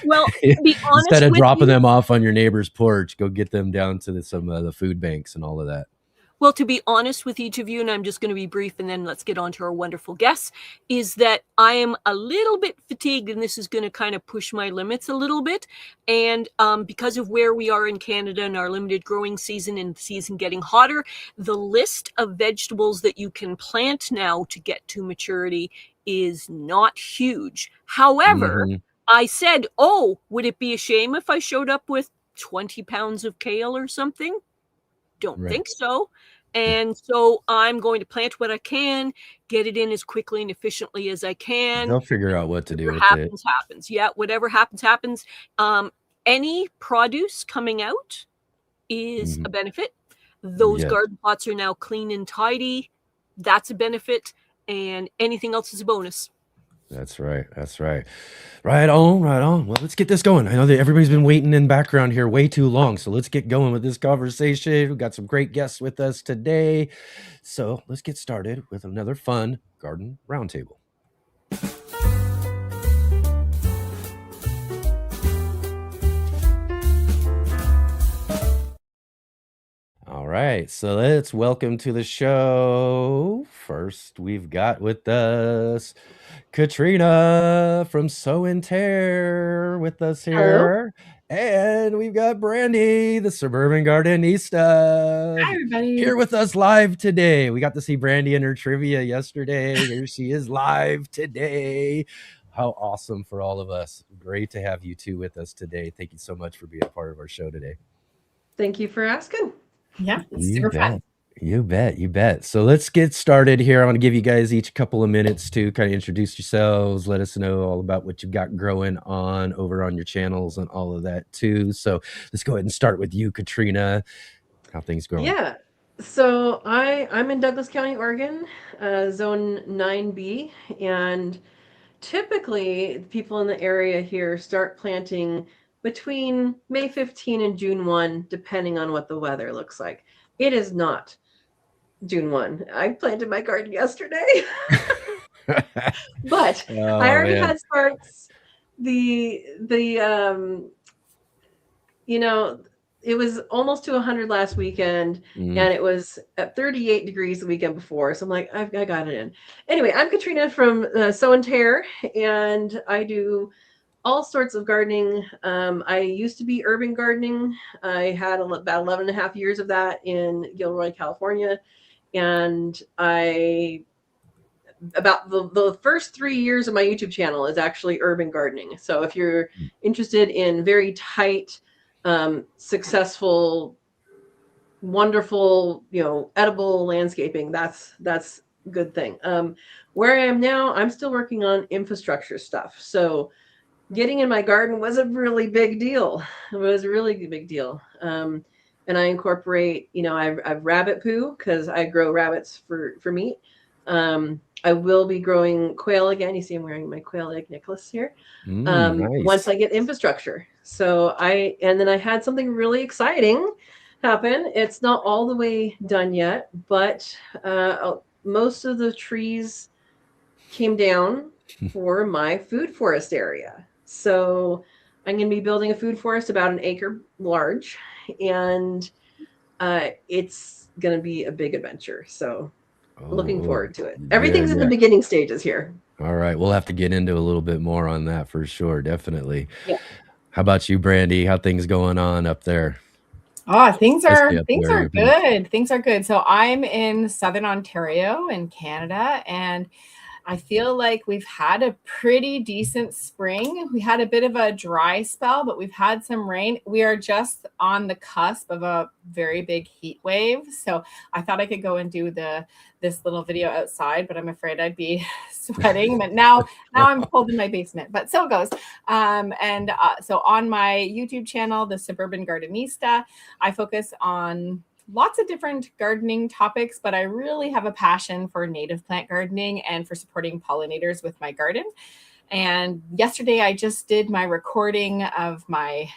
Well, to be honest, instead of dropping them off on your neighbor's porch, go get them down to some of the food banks and all of that. Well, to be honest with each of you, and I'm just going to be brief and then let's get on to our wonderful guests, is that I am a little bit fatigued and this is going to kind of push my limits a little bit. And because of where we are in Canada and our limited growing season and the season getting hotter, the list of vegetables that you can plant now to get to maturity is not huge. However, I said, oh, would it be a shame if I showed up with 20 pounds of kale or something? Don't think so. And so I'm going to plant what I can, get it in as quickly and efficiently as I can. They'll figure out what to do with it. Happens. Yeah, whatever happens. Any produce coming out is a benefit. Those garden plots are now clean and tidy. That's a benefit. And anything else is a bonus. That's right. Right on. Well, let's get this going. I know that everybody's been waiting in background here way too long, so let's get going with this conversation. We've got some great guests with us today. So let's get started with another fun garden roundtable. All right, so let's welcome to the show. First, we've got with us Katrina from Sow and Tare with us here. Hello. And we've got Brandie, the Suburban Gardenista. Hi, everybody. Here with us live today. We got to see Brandie in her trivia yesterday. Here she is live today. How awesome for all of us. Great to have you two with us today. Thank you so much for being a part of our show today. Thank you for asking. Yeah, it's You super bet. fun. You bet. So let's get started here. I want to give you guys each a couple of minutes to kind of introduce yourselves, let us know all about what you've got growing on over on your channels and all of that too. So let's go ahead and start with you, Katrina. How things going? Yeah. So I'm in Douglas County, Oregon, Zone 9B, and typically people in the area here start planting between May 15 and June 1, depending on what the weather looks like. It is not June 1. I planted my garden yesterday. But I already had starts. It was almost to 100 last weekend, and it was at 38 degrees the weekend before. So I'm like, I got it in. Anyway, I'm Katrina from Sow and Tare, and I do all sorts of gardening. I used to be urban gardening. I had about 11 and a half years of that in Gilroy, California. And about the first 3 years of my YouTube channel is actually urban gardening. So if you're interested in very tight, successful, wonderful, edible landscaping, that's a good thing. Where I am now, I'm still working on infrastructure stuff. So getting in my garden was a really big deal. It was a really big deal. And I incorporate, I've rabbit poo because I grow rabbits for meat. I will be growing quail again. You see I'm wearing my quail egg necklace here. Nice. Once I get infrastructure. And then I had something really exciting happen. It's not all the way done yet, but most of the trees came down for my food forest area. So I'm going to be building a food forest about 1 acre large, and it's going to be a big adventure. So looking forward to it. Everything's in the beginning stages here. All right. We'll have to get into a little bit more on that for sure. Definitely. Yeah. How about you, Brandie? How things going on up there? Things are good. Things are good. So I'm in Southern Ontario in Canada, and I feel like we've had a pretty decent spring. We had a bit of a dry spell, but we've had some rain. We are just on the cusp of a very big heat wave. So I thought I could go and do this little video outside, but I'm afraid I'd be sweating. But now I'm pulled in my basement, but so it goes. So on my YouTube channel, the Suburban Gardenista, I focus on lots of different gardening topics, but I really have a passion for native plant gardening and for supporting pollinators with my garden. And yesterday I just did my recording of my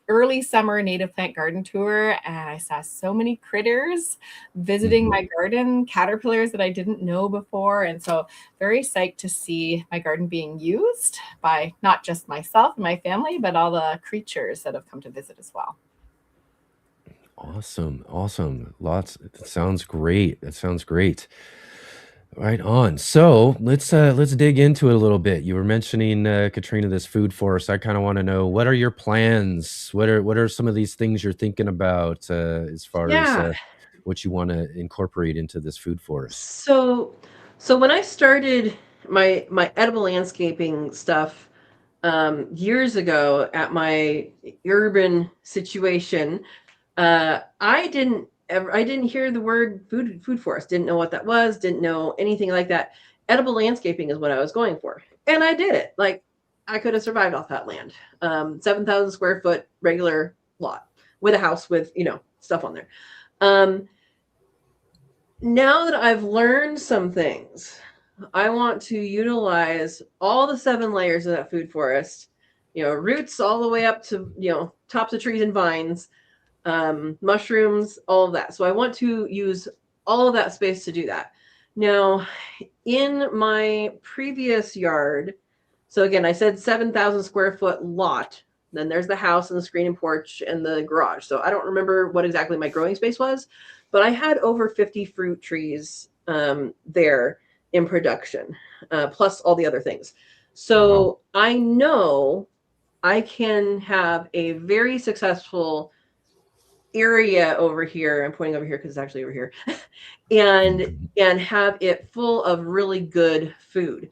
early summer native plant garden tour, and I saw so many critters visiting my garden, caterpillars that I didn't know before. And so very psyched to see my garden being used by not just myself and my family, but all the creatures that have come to visit as well. Awesome. Awesome. Lots. That sounds great. That sounds great. Right on. So let's dig into it a little bit. You were mentioning Katrina, this food forest. I kind of want to know, what are your plans? What are some of these things you're thinking about as far as Yeah. what you want to incorporate into this food forest? So, so when I started my edible landscaping stuff years ago at my urban situation, I didn't hear the word food forest. Didn't know what that was. Didn't know anything like that. Edible landscaping is what I was going for, and I did it. Like, I could have survived off that land. 7,000 square foot regular lot with a house with stuff on there. Now that I've learned some things, I want to utilize all the 7 layers of that food forest, roots all the way up to, tops of trees and vines, mushrooms, all of that. So I want to use all of that space to do that. Now, in my previous yard, so again, I said 7,000 square foot lot. Then there's the house and the screen and porch and the garage. So I don't remember what exactly my growing space was, but I had over 50 fruit trees there in production, plus all the other things. So I know I can have a very successful area over here. I'm pointing over here because it's actually over here, and have it full of really good food.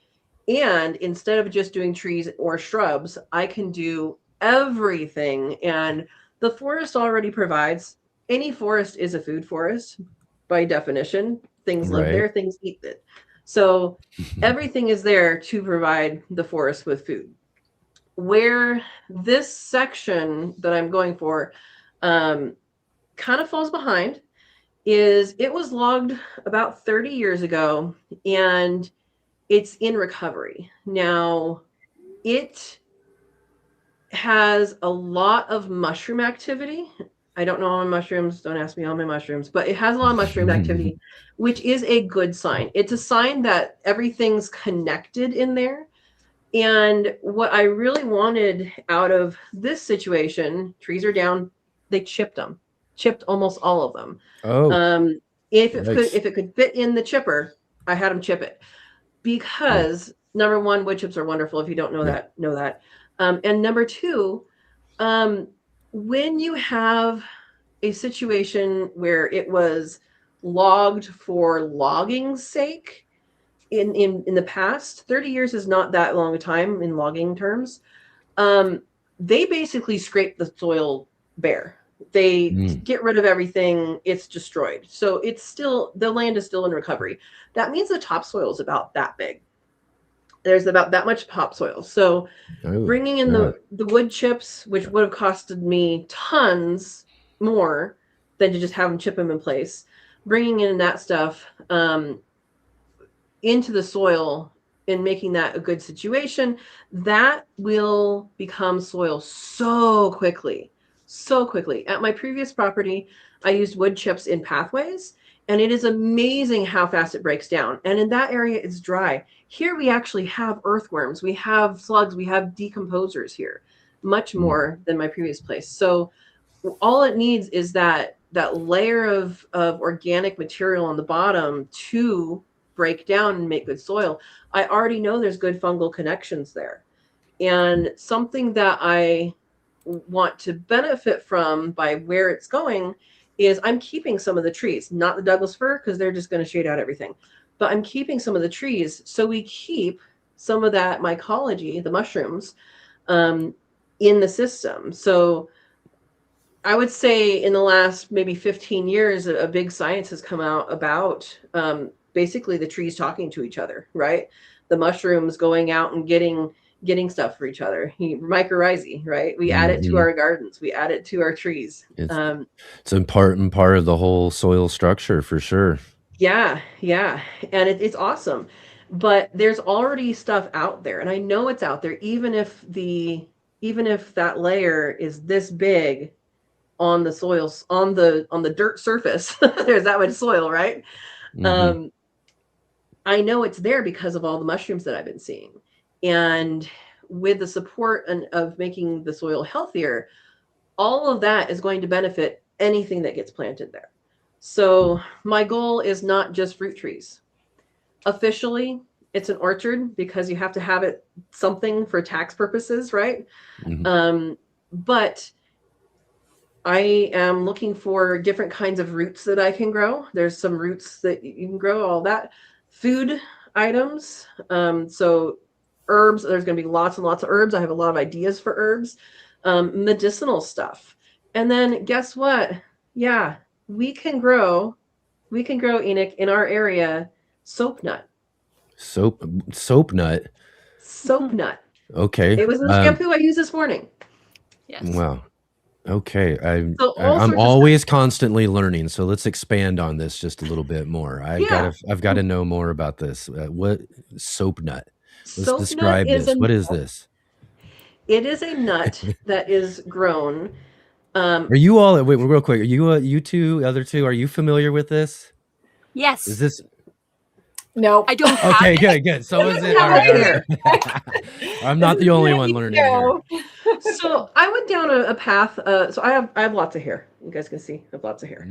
And instead of just doing trees or shrubs, I can do everything. And the forest already provides. Any forest is a food forest by definition. Things live there, things eat it. So everything is there to provide the forest with food. Where this section that I'm going for kind of falls behind is it was logged about 30 years ago, and it's in recovery. Now, it has a lot of mushroom activity. I don't know all my mushrooms. Don't ask me all my mushrooms, but it has a lot of mushroom activity, which is a good sign. It's a sign that everything's connected in there. And what I really wanted out of this situation, trees are down, they chipped almost all of them. If it could fit in the chipper, I had them chip it, because number one, wood chips are wonderful. If you don't know that, know that. And number two, when you have a situation where it was logged for logging's sake, in the past, 30 years is not that long a time in logging terms. They basically scrape the soil bare. They get rid of everything. It's destroyed. So the land is still in recovery. That means the topsoil is about that big. There's about that much topsoil. So bringing in the wood chips, which would have costed me tons more than to just have them chip them in place, bringing in that stuff into the soil and making that a good situation, that will become soil so quickly. At my previous property, I used wood chips in pathways, and it is amazing how fast it breaks down. And in that area, it's dry. Here we actually have earthworms, we have slugs, we have decomposers here, much more than my previous place. So all it needs is that layer of organic material on the bottom to break down and make good soil. I already know there's good fungal connections there. And something that I want to benefit from by where it's going is I'm keeping some of the trees, not the Douglas fir, because they're just going to shade out everything. But I'm keeping some of the trees, so we keep some of that mycology, the mushrooms, in the system. So I would say in the last maybe 15 years, a big science has come out about basically the trees talking to each other, right? The mushrooms going out and getting stuff for each other. Mycorrhizae, right? We add it to our gardens. We add it to our trees. It's important part of the whole soil structure for sure. Yeah. And it's awesome. But there's already stuff out there. And I know it's out there, even if that layer is this big on the soils, on the dirt surface, there's that much soil, right? I know it's there because of all the mushrooms that I've been seeing. And with the support of making the soil healthier, all of that is going to benefit anything that gets planted there. So my goal is not just fruit trees. Officially, it's an orchard because you have to have it something for tax purposes, right? But I am looking for different kinds of roots that I can grow. There's some roots that you can grow, all that. Food items. So herbs, there's going to be lots and lots of herbs. I have a lot of ideas for herbs. Medicinal stuff. And then guess what? Yeah, we can grow, Enoch, in our area, soap nut. Soap nut. Soap nut. Okay. It was the shampoo I used this morning. Yes. Wow. Okay. I'm sorts of always constantly learning. So let's expand on this just a little bit more. I've got to know more about this. What soap nut? Let's describe this. What is this? It is a nut that is grown. Are you all, wait, real quick, are you two, other two, are you familiar with this? Yes. Is this? No. I don't have Okay, it. good. So is it? All right. I'm not the only one learning here. So I went down a path. So I have lots of hair. You guys can see I have lots of hair.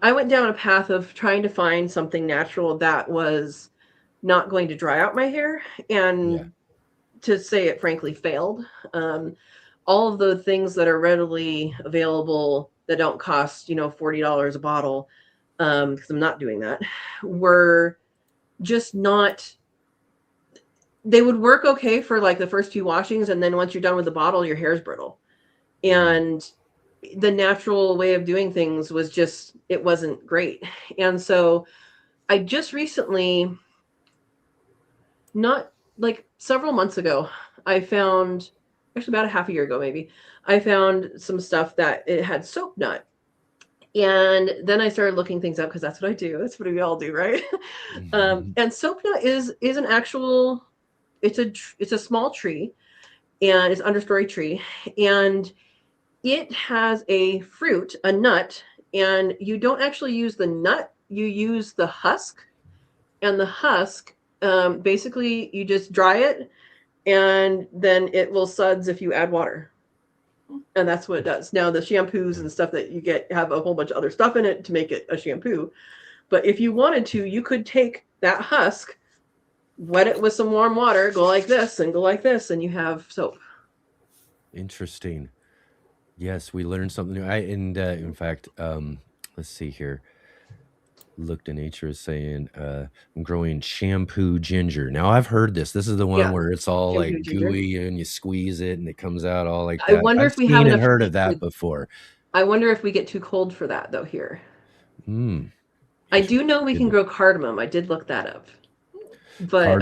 I went down a path of trying to find something natural that was not going to dry out my hair, and to say it frankly, failed. All of the things that are readily available that don't cost $40 a bottle, because I'm not doing that, were just not. They would work okay for like the first few washings, and then once you're done with the bottle, your hair's brittle. And the natural way of doing things was just, it wasn't great. And so I just recently, not like several months ago, I found, actually about a half a year ago maybe, I found some stuff that it had soap nut. And then I started looking things up because that's what I do. That's what we all do, right? And soap nut is an actual, it's a small tree, and it's an understory tree, and it has a fruit, a nut, and you don't actually use the nut, you use the husk. And the husk, basically you just dry it, and then it will suds if you add water. And that's what it does. Now the shampoos and stuff that you get have a whole bunch of other stuff in it to make it a shampoo. But if you wanted to, you could take that husk, wet it with some warm water, go like this and go like this, and you have soap. Interesting. Yes, we learned something new. In fact, let's see here. Look to Nature is saying, I'm growing shampoo ginger. Now I've heard this. This is the one where it's all shampoo like ginger. Gooey, and you squeeze it and it comes out all like that. I wonder I've if we haven't heard of that before. I wonder if we get too cold for that though here. I do know we can grow cardamom. I did look that up. But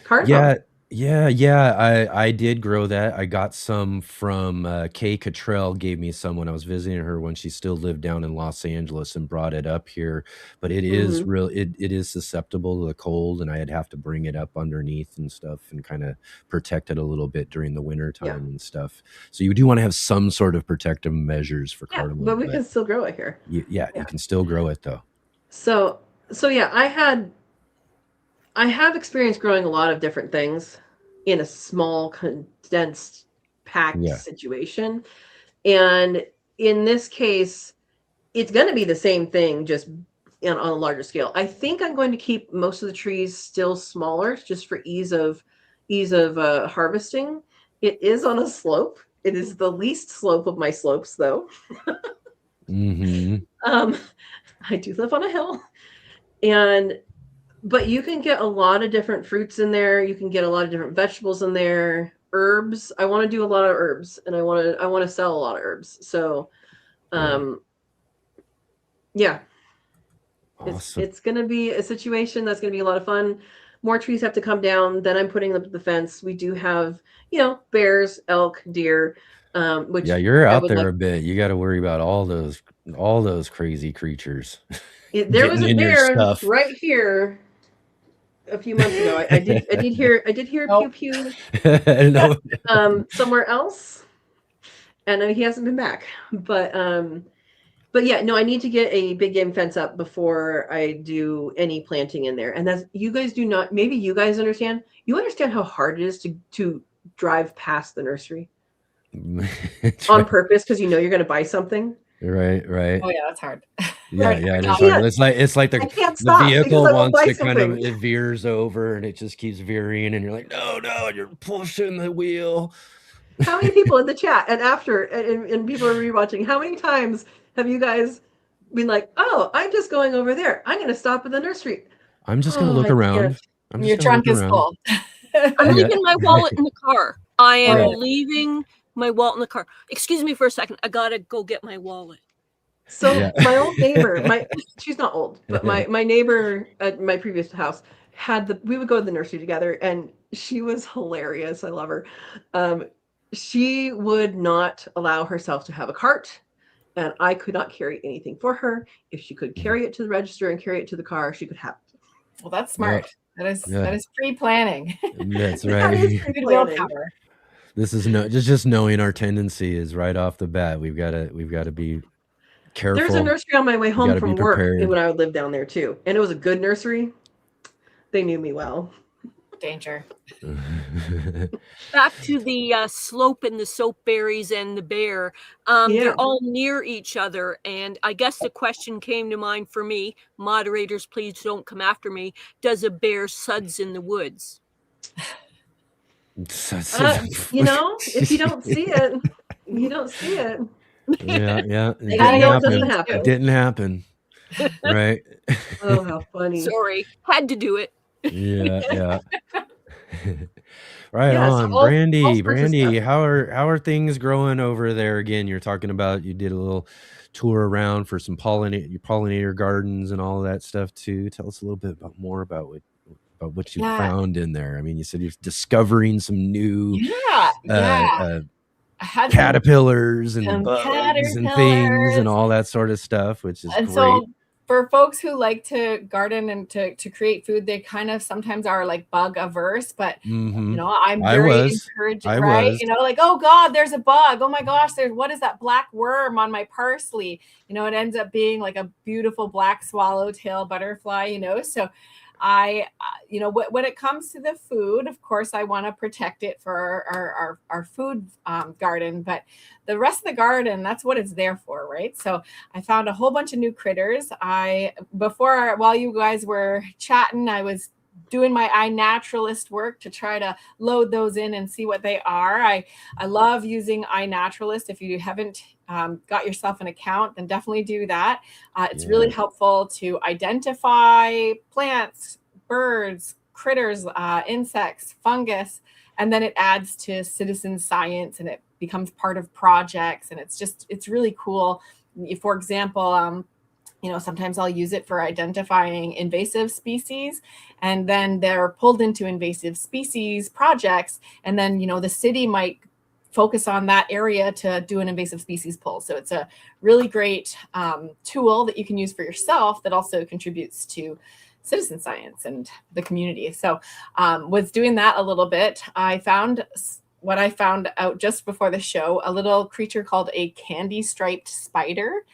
cardamom. Yeah. I did grow that. I got some from Kay Cottrell, gave me some when I was visiting her when she still lived down in Los Angeles, and brought it up here. But it is real. It is susceptible to the cold, and I'd have to bring it up underneath and stuff and kind of protect it a little bit during the winter time and stuff. So you do want to have some sort of protective measures for cardamom. But we can still grow it here. You can still grow it though. So yeah, I have experience growing a lot of different things in a small, condensed, packed situation. And in this case, it's going to be the same thing, just on a larger scale. I think I'm going to keep most of the trees still smaller, just for ease of harvesting. It is on a slope. It is the least slope of my slopes, though. I do live on a hill, but you can get a lot of different fruits in there. You can get a lot of different vegetables in there. Herbs. I want to do a lot of herbs, and I want to sell a lot of herbs. So, yeah. Awesome. It's going to be a situation that's going to be a lot of fun. More trees have to come down. Then I'm putting up the fence. We do have, bears, elk, deer. Which you're out there a bit. You got to worry about all those crazy creatures. There was a bear right here a few months ago. I did hear pew pew somewhere else, and he hasn't been back. But yeah, no, I need to get a big game fence up before I do any planting in there. And that's, you guys do not. Maybe you guys understand. You understand how hard it is to drive past the nursery on purpose because you're going to buy something. Right, right. Oh yeah, that's hard. Yeah, Hard- yeah, hard it not- is hard. It's like I the can't stop because vehicle I will wants buy to kind of something. it veers over and it just keeps veering, and you're like, no, you're pushing the wheel. How many people in the chat and after and people are rewatching? How many times have you guys been like, "Oh, I'm just going over there. I'm going to stop at the nursery. I'm just gonna Oh, look I around. can't." I'm just Your gonna look trunk is around. full. I'm Yeah. leaving my wallet in the car. I am Yeah. leaving my wallet in the car. Excuse me for a second. I gotta go get my wallet. So Yeah. my old neighbor, she's not old, but my neighbor at my previous house we would go to the nursery together, and she was hilarious. I love her. She would not allow herself to have a cart, and I could not carry anything for her. If she could carry it to the register and carry it to the car, she could have it. Well, that's smart. Yeah. That is pre-planning. That's That is right. pretty Good planning. willpower. This is just knowing our tendency is right off the bat. We've got to be careful. There's a nursery on my way home gotta from be work prepared. when I would live down there too, and it was a good nursery. They knew me well. Danger. Back to the slope and the soapberries and the bear. Yeah. They're all near each other, and I guess the question came to mind for me. Moderators, please don't come after me. Does a bear suds in the woods? You know, if you don't see it, you don't see it. Yeah. They gotta know it doesn't It happen. didn't happen. Right. Oh, how funny. Sorry, had to do it. Yeah. Right Yes, on. all sorts of Brandie, stuff. how are things growing over there? Again, you're talking about you did a little tour around for some pollinator gardens and all of that stuff too. Tell us a little bit more about what you found in there. I mean, you said you're discovering some new I had caterpillars and some bugs and things and all that sort of stuff, which is and great. so for folks who like to garden and to create food, they kind of sometimes are like bug averse, but you know, I'm very encouraged, right? You know, like, oh God, there's a bug. Oh my gosh, what is that black worm on my parsley? You know, it ends up being like a beautiful black swallowtail butterfly, you know. So you know, when it comes to the food, of course, I want to protect it for our food garden, but the rest of the garden, that's what it's there for, right? So I found a whole bunch of new critters. While you guys were chatting, I was doing my iNaturalist work to try to load those in and see what they are. I love using iNaturalist. If you haven't got yourself an account, then definitely do that. It's really helpful to identify plants, birds, critters, insects, fungus, and then it adds to citizen science and it becomes part of projects. And it's really cool. For example, you know, sometimes I'll use it for identifying invasive species, and then they're pulled into invasive species projects. And then, you know, the city might focus on that area to do an invasive species pull. So it's a really great tool that you can use for yourself that also contributes to citizen science and the community. So was doing that a little bit. I found out just before the show, a little creature called a candy striped spider.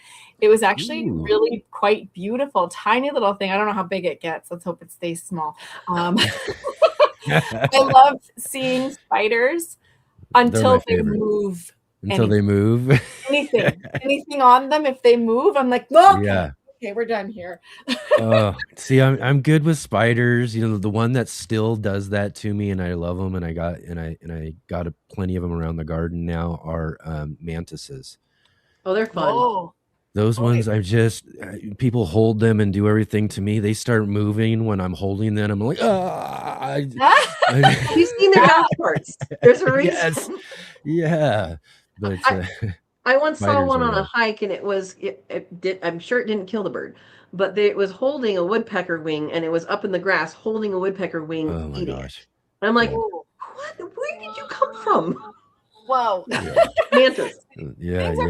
It was actually really quite beautiful, tiny little thing. I don't know how big it gets. Let's hope it stays small. I love seeing spiders until they move. Anything on them. If they move, I'm like, no, okay, we're done here. See, I'm good with spiders. You know, the one that still does that to me, and I love them, and I got plenty of them around the garden now are mantises. Oh, they're fun. Those ones, people hold them and do everything to me. They start moving when I'm holding them. I'm like, Have you seen their mouth parts? There's a reason. Yeah. But I once saw one on a hike, and I'm sure it didn't kill the bird, but it was holding a woodpecker wing, and it was up in the grass holding a woodpecker wing. Oh my gosh. And I'm like, what? Where did you come from? Whoa. Mantis. Yeah. So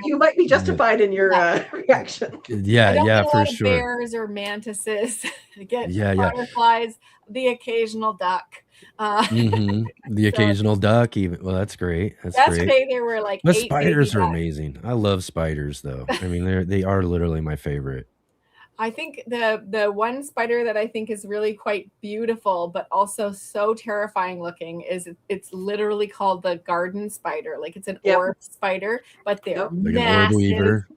you might be justified in your reaction. Yeah, for sure. Bears or mantises. Get butterflies, the occasional duck. The occasional duck, even. Well, that's great. That's great. Yesterday there were like but 8 spiders are ducks. amazing. I love spiders, though. I mean, they are literally my favorite. I think the one spider that I think is really quite beautiful, but also so terrifying looking is it's literally called the garden spider. Like it's an orb spider, but they're Like an orb massive. weaver.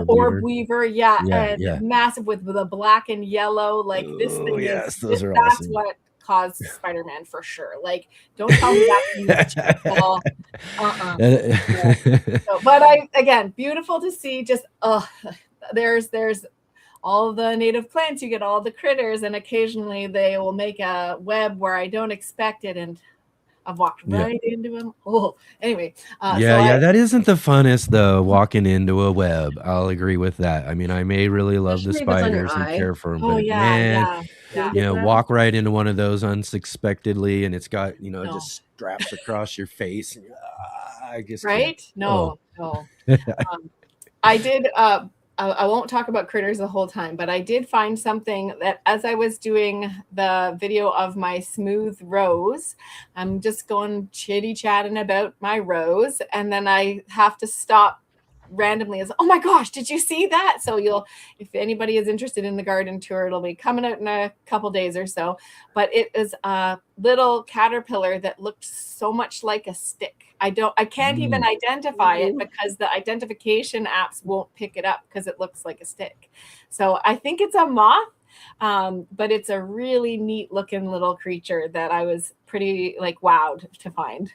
Orb weaver, yeah, Yeah, and yeah. massive with the black and yellow. Like this Oh, thing yes, is those are that's awesome. what caused Spider-Man for sure. Like, don't tell me that thing is cheerful. So, but again, beautiful to see. Just there's all the native plants, you get all the critters, and occasionally they will make a web where I don't expect it, and I've walked right into them. Oh, anyway. That isn't the funnest though, walking into a web. I'll agree with that. I mean, I may really love the spiders and care for them, but man, walk right into one of those unsuspectedly, and it's got, just straps across your face. And, I just right? can't. No. I did. I won't talk about critters the whole time, but I did find something that as I was doing the video of my smooth rose, I'm just going chitty-chatting about my rose, and then I have to stop randomly as, oh my gosh, did you see that? So if anybody is interested in the garden tour, it'll be coming out in a couple days or so. But it is a little caterpillar that looked so much like a stick. I can't even identify it because the identification apps won't pick it up because it looks like a stick. So I think it's a moth, but it's a really neat looking little creature that I was pretty wowed to find.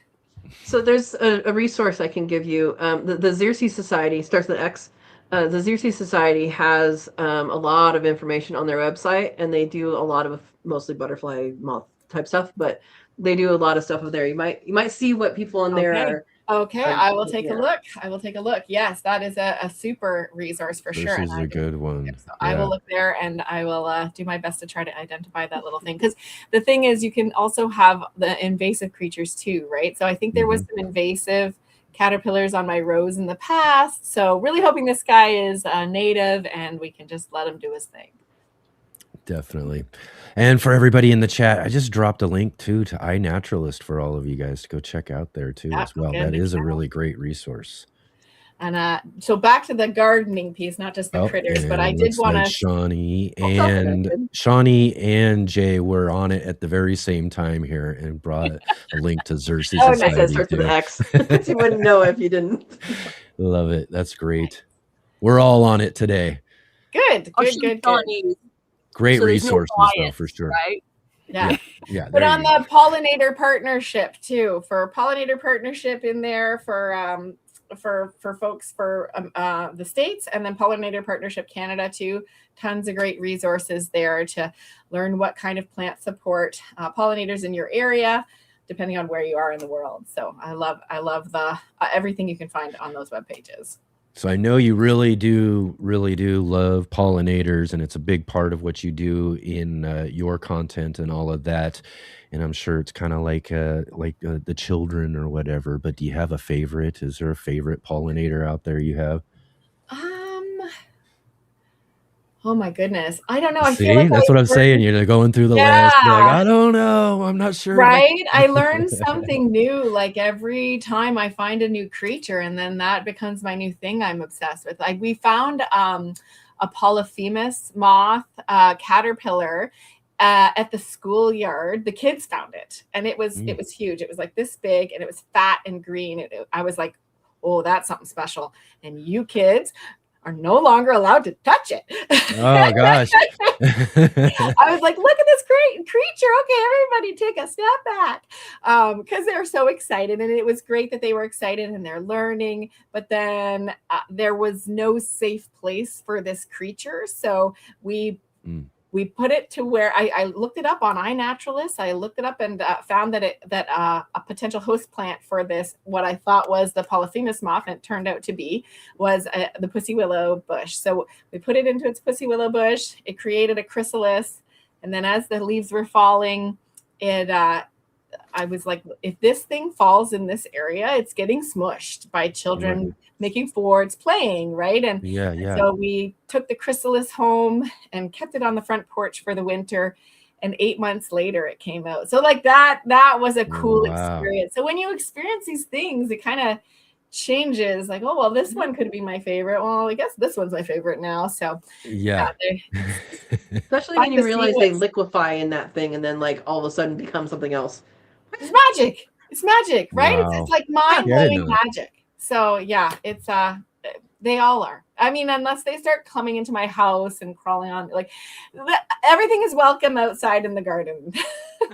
So there's a resource I can give you. The Xerces Society starts with X. The Xerces Society has a lot of information on their website, and they do a lot of mostly butterfly moth type stuff, but they do a lot of stuff over there. You might see what people in there are. Okay, I will take a look. Yes, that is a super resource for sure. This is a good one. So I will look there, and I will do my best to try to identify that little thing. Because the thing is, you can also have the invasive creatures too, right? So I think there was some invasive caterpillars on my rose in the past. So really hoping this guy is native, and we can just let him do his thing. Definitely. And for everybody in the chat, I just dropped a link to iNaturalist for all of you guys to go check out there too as well. That is a really great resource. And so back to the gardening piece, not just the critters, but I did want to. Shawnee and Jay were on it at the very same time here and brought a link to Xerces Society. Nice. That starts with X. You wouldn't know if you didn't. Love it. That's great. We're all on it today. Good. Great resources, though, for sure. Right? Yeah. But on the pollinator partnership too, for pollinator partnership in there for folks for the States, and then Pollinator Partnership Canada too. Tons of great resources there to learn what kind of plant support pollinators in your area, depending on where you are in the world. So I love the everything you can find on those web pages. So I know you really do love pollinators, and it's a big part of what you do in your content and all of that. And I'm sure it's kind of like the children or whatever. But do you have a favorite? Is there a favorite pollinator out there you have? Oh my goodness, I don't know. See, that's what I'm saying. You're going through the list. You're like, I don't know. I'm not sure. Right? I learn something new. Like every time I find a new creature, and then that becomes my new thing I'm obsessed with. Like we found a Polyphemus moth caterpillar at the schoolyard. The kids found it, and it was huge. It was like this big, and it was fat and green. I was like, oh, that's something special. And you kids are no longer allowed to touch it. Oh gosh. I was like, look at this great creature. Okay, everybody take a step back. Because they're so excited. And it was great that they were excited and they're learning. But then there was no safe place for this creature. So we put it to where I looked it up on iNaturalist. I looked it up and found that a potential host plant for this, what I thought was the Polyphemus moth, and it turned out to be, was the pussy willow bush. So we put it into its pussy willow bush. It created a chrysalis. And then as the leaves were falling, I was like, if this thing falls in this area, it's getting smushed by children making forts, playing, right? And so we took the chrysalis home and kept it on the front porch for the winter. And 8 months later, it came out. So like that was a cool experience. So when you experience these things, it kind of changes. Like, oh well, this one could be my favorite. Well, I guess this one's my favorrit now. So Yeah. Especially when you realize they liquefy in that thing and then like all of a sudden become something else. It's magic. It's magic, right? Wow. It's like mind-blowing magic. So yeah, it's they all are. I mean, unless they start coming into my house and crawling on, like everything is welcome outside in the garden.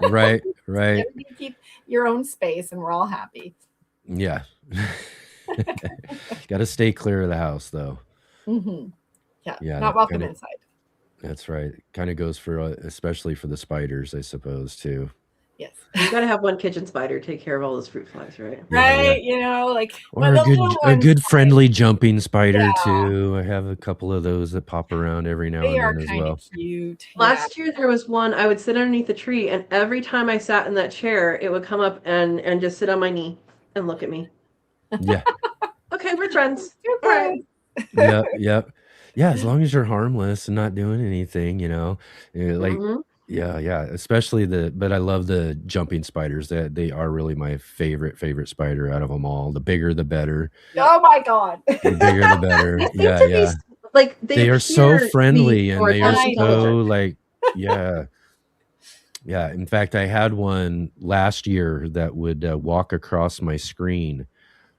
Right. You keep your own space and we're all happy. Yeah. Got to stay clear of the house though. Yeah, not welcome inside. That's right. Kind of goes for especially for the spiders, I suppose, too. Yes. You got to have one kitchen spider take care of all those fruit flies, right? Right. You know, like or a good friendly jumping spider too. I have a couple of those that pop around every now and then as well. Cute. Last year there was one. I would sit underneath the tree, and every time I sat in that chair, it would come up and just sit on my knee and look at me. Yeah. Okay, we're friends. You're friends. Yep. Yeah, as long as you're harmless and not doing anything, like. Yeah, especially but I love the jumping spiders. They are really my favorite spider out of them all. The bigger, the better. Oh my God. The bigger, the better. Yeah. Like they are so friendly and they are so like, yeah. In fact, I had one last year that would walk across my screen.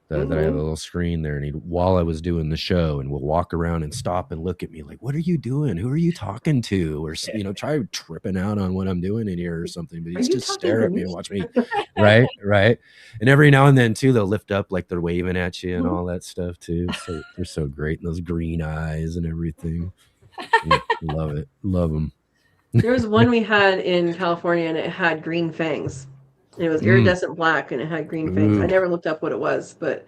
That I have a little screen there, and while I was doing the show, and will walk around and stop and look at me like, "What are you doing? Who are you talking to?" Or try tripping out on what I'm doing in here or something. But he's just stare at me and watch me, right. And every now and then too, they'll lift up like they're waving at you and all that stuff too. So they're so great, and those green eyes and everything. Love it, love them. There was one we had in California, and it had green fangs. It was iridescent black, and it had green fangs. I never looked up what it was, but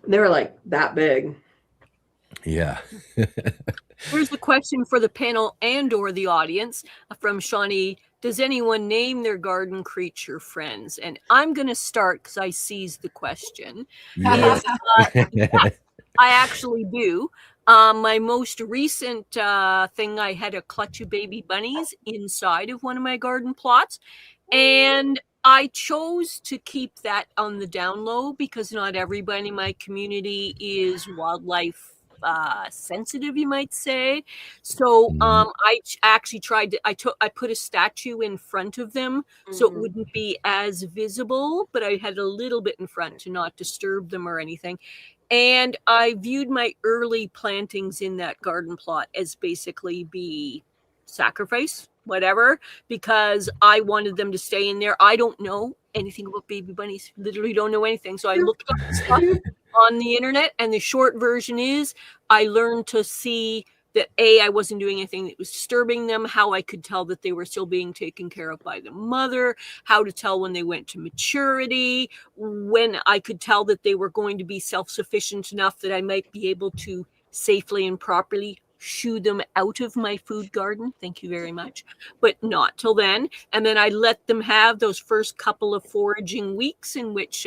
they were like that big. Yeah. Here's the question for the panel and/or the audience from Shawnee. Does anyone name their garden creature friends? And I'm going to start because I seized the question. Yeah. I actually do. My most recent thing, I had a clutch of baby bunnies inside of one of my garden plots. And I chose to keep that on the down low because not everybody in my community is wildlife sensitive, you might say. So I actually tried to, I put a statue in front of them so it wouldn't be as visible, but I had a little bit in front to not disturb them or anything. And I viewed my early plantings in that garden plot as basically be sacrifice, whatever, because I wanted them to stay in there. I don't know anything about baby bunnies, literally don't know anything. So I looked up stuff on the internet, and the short version is I learned to see that I wasn't doing anything that was disturbing them, how I could tell that they were still being taken care of by the mother, how to tell when they went to maturity, when I could tell that they were going to be self-sufficient enough that I might be able to safely and properly shoo them out of my food garden. Thank you very much. But not till then. And then I let them have those first couple of foraging weeks in which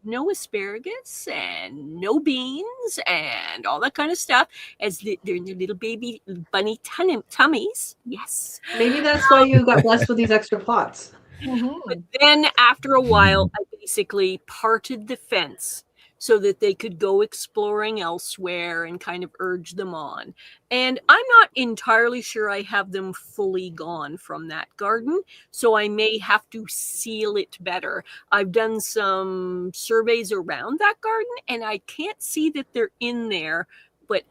no asparagus and no beans and all that kind of stuff as they're in their little baby bunny tummies. Yes. Maybe that's why you got blessed with these extra plots. But then after a while, I basically parted the fence so that they could go exploring elsewhere and kind of urge them on. And I'm not entirely sure I have them fully gone from that garden, so I may have to seal it better. I've done some surveys around that garden, and I can't see that they're in there, but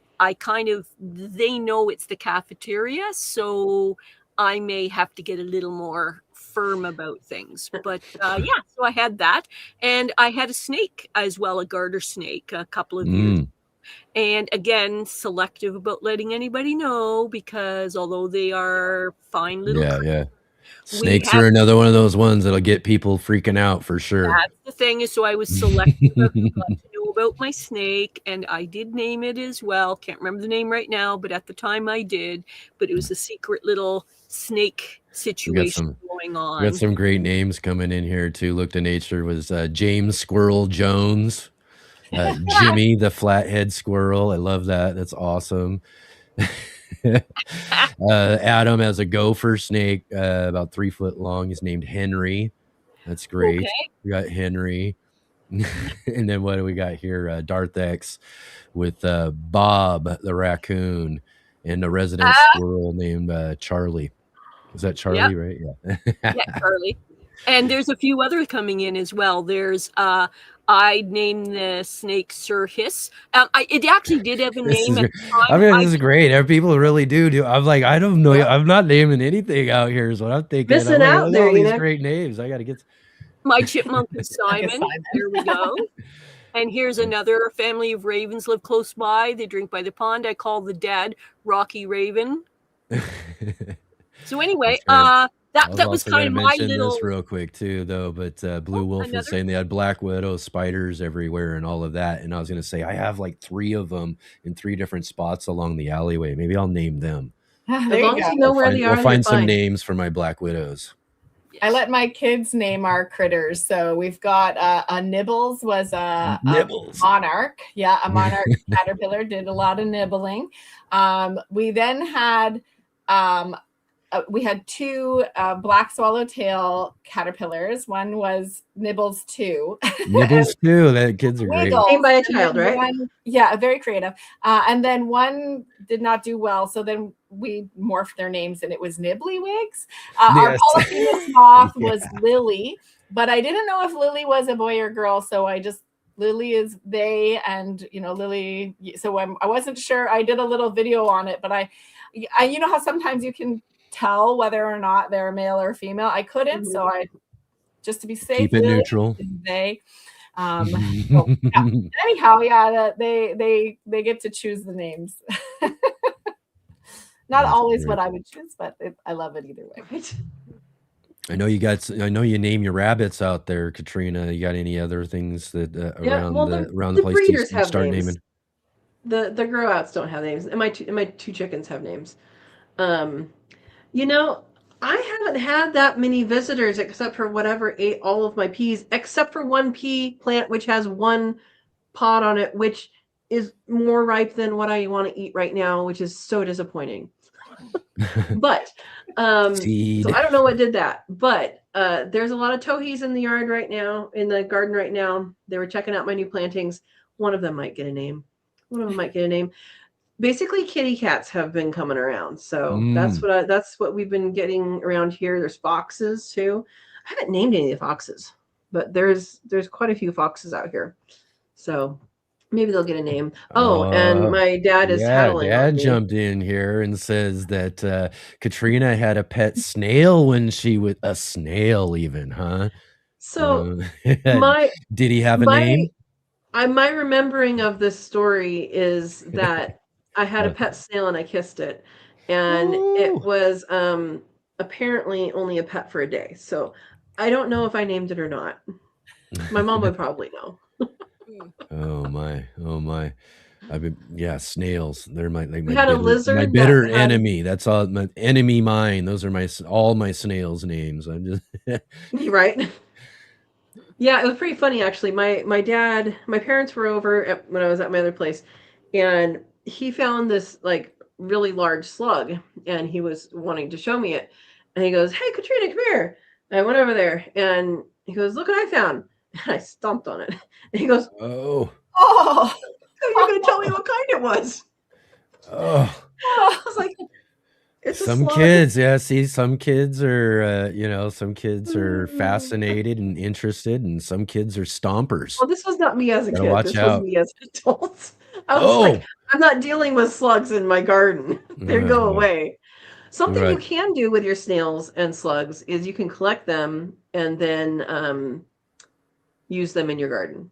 they know it's the cafeteria, so I may have to get a little more firm about things. But so I had that, and I had a snake as well, a garter snake, a couple of years ago. And again, selective about letting anybody know, because although they are fine little snakes are another one of those ones that'll get people freaking out for sure. That's the thing, is so I was selective about to know about my snake, and I did name it as well. Can't remember the name right now, but at the time I did. But it was a secret little snake situation going on. We got some great names coming in here too. Look to Nature was James Squirrel Jones, Jimmy the Flathead Squirrel. I love that. That's awesome. Adam has a gopher snake about 3 foot long. He's named Henry. That's great. We got Henry. And then what do we got here? Darth X with Bob the raccoon and a resident squirrel named Charlie. Is that Charlie, right? Yeah. Yeah, Charlie. And there's a few others coming in as well. There's I named the snake Sir Hiss. It actually did have a name at the time. I mean, this is great. People really do. I'm like, I don't know. I'm not naming anything out here. Is what I'm thinking. Missing like, out there, all these great names. I got to get. My chipmunk is Simon. There we go. And here's another family of ravens live close by. They drink by the pond. I call the dad Rocky Raven. So anyway, that was kind of my little. This real quick too, though. But Blue Wolf was saying they had black widow spiders everywhere and all of that. And I was going to say I have like 3 of them in 3 different spots along the alleyway. Maybe I'll name them. As long as you know where they are, we'll find some names for my black widows. I let my kids name our critters. So we've got a Nibbles was a monarch. Yeah, a monarch caterpillar, did a lot of nibbling. We then had we had 2 black swallowtail caterpillars. One was Nibbles 2. Nibbles 2. That kids are great. Named by a child, right? Yeah, very creative. And then one did not do well, so then we morphed their names, and it was Nibblywigs. Our Polyphemus moth was Lily, but I didn't know if Lily was a boy or girl, so I just Lily is they, and Lily. So I wasn't sure. I did a little video on it, but I you know how sometimes you can tell whether or not they're male or female. I couldn't, so I just to be safe, keep it Lily, neutral. They. So, yeah. Anyhow, yeah, they get to choose the names. Not always what I would choose, but I love it either way. I know you name your rabbits out there, Katrina. You got any other things that around the place breeders you start names. naming? The grow outs don't have names, and my 2 chickens have names. I haven't had that many visitors except for whatever ate all of my peas, except for one pea plant which has 1 pod on it, which is more ripe than what I want to eat right now, which is so disappointing. But so I don't know what did that, but there's a lot of towhees in the yard right now, in the garden right now. They were checking out my new plantings. One of them might get a name. Basically, kitty cats have been coming around, so that's what we've been getting around here. There's foxes too. I haven't named any of the foxes, but there's quite a few foxes out here, so maybe they'll get a name. And my dad is howling. Dad jumped in here and says that Katrina had a pet snail when she was a snail, even, huh? So did he have a name? My remembering of this story is that I had a pet snail and I kissed it, and it was apparently only a pet for a day. So I don't know if I named it or not. My mom would probably know. Oh my! Snails. They're my lizard, my bitter enemy. That's all. My enemy mine. Those are all my snails' names. I'm just right. Yeah, it was pretty funny actually. My parents were over when I was at my other place, and he found this like really large slug, and he was wanting to show me it, and he goes, "Hey, Katrina, come here." And I went over there, and he goes, "Look what I found." And I stomped on it. And he goes, "Oh, you're going to tell me what kind it was?" Oh, I was like, "It's some kids, some kids are, some kids are fascinated and interested, and some kids are stompers." Well, this was not me as a kid. Watch was out. me as an adult. I was like, I'm not dealing with slugs in my garden. They go away. Something you can do with your snails and slugs is you can collect them and then use them in your garden.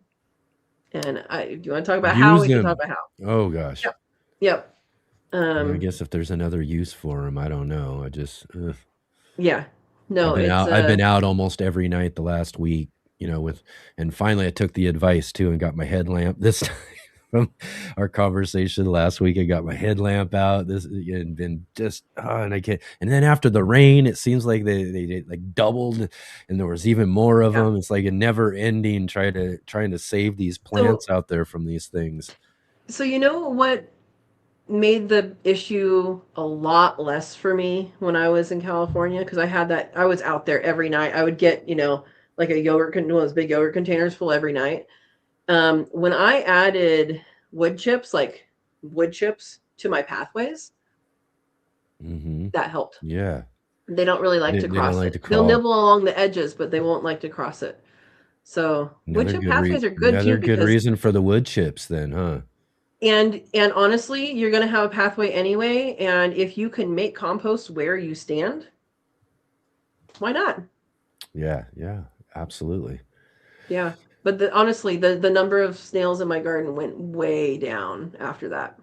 And do you want to talk about how? We can talk about how. Oh gosh. Yep. I guess if there's another use for them, I don't know. I just yeah. No, I've been out almost every night the last week, and finally I took the advice too and got my headlamp this time. From our conversation last week, I got my headlamp out. This and been just and I can't. And then after the rain, it seems like they like doubled, and there was even more of them. It's like a never ending trying to save these plants out there from these things. So you know what made the issue a lot less for me when I was in California, because I was out there every night. I would get like a yogurt, one of those big yogurt containers full every night. When I added wood chips to my pathways, that helped. Yeah. They don't really like to cross it. They'll nibble along the edges, but they won't like to cross it. So wood chip pathways are good too. Another good reason for the wood chips then, huh? And honestly, you're going to have a pathway anyway. And if you can make compost where you stand, why not? Yeah, absolutely. Yeah. But honestly, the number of snails in my garden went way down after that.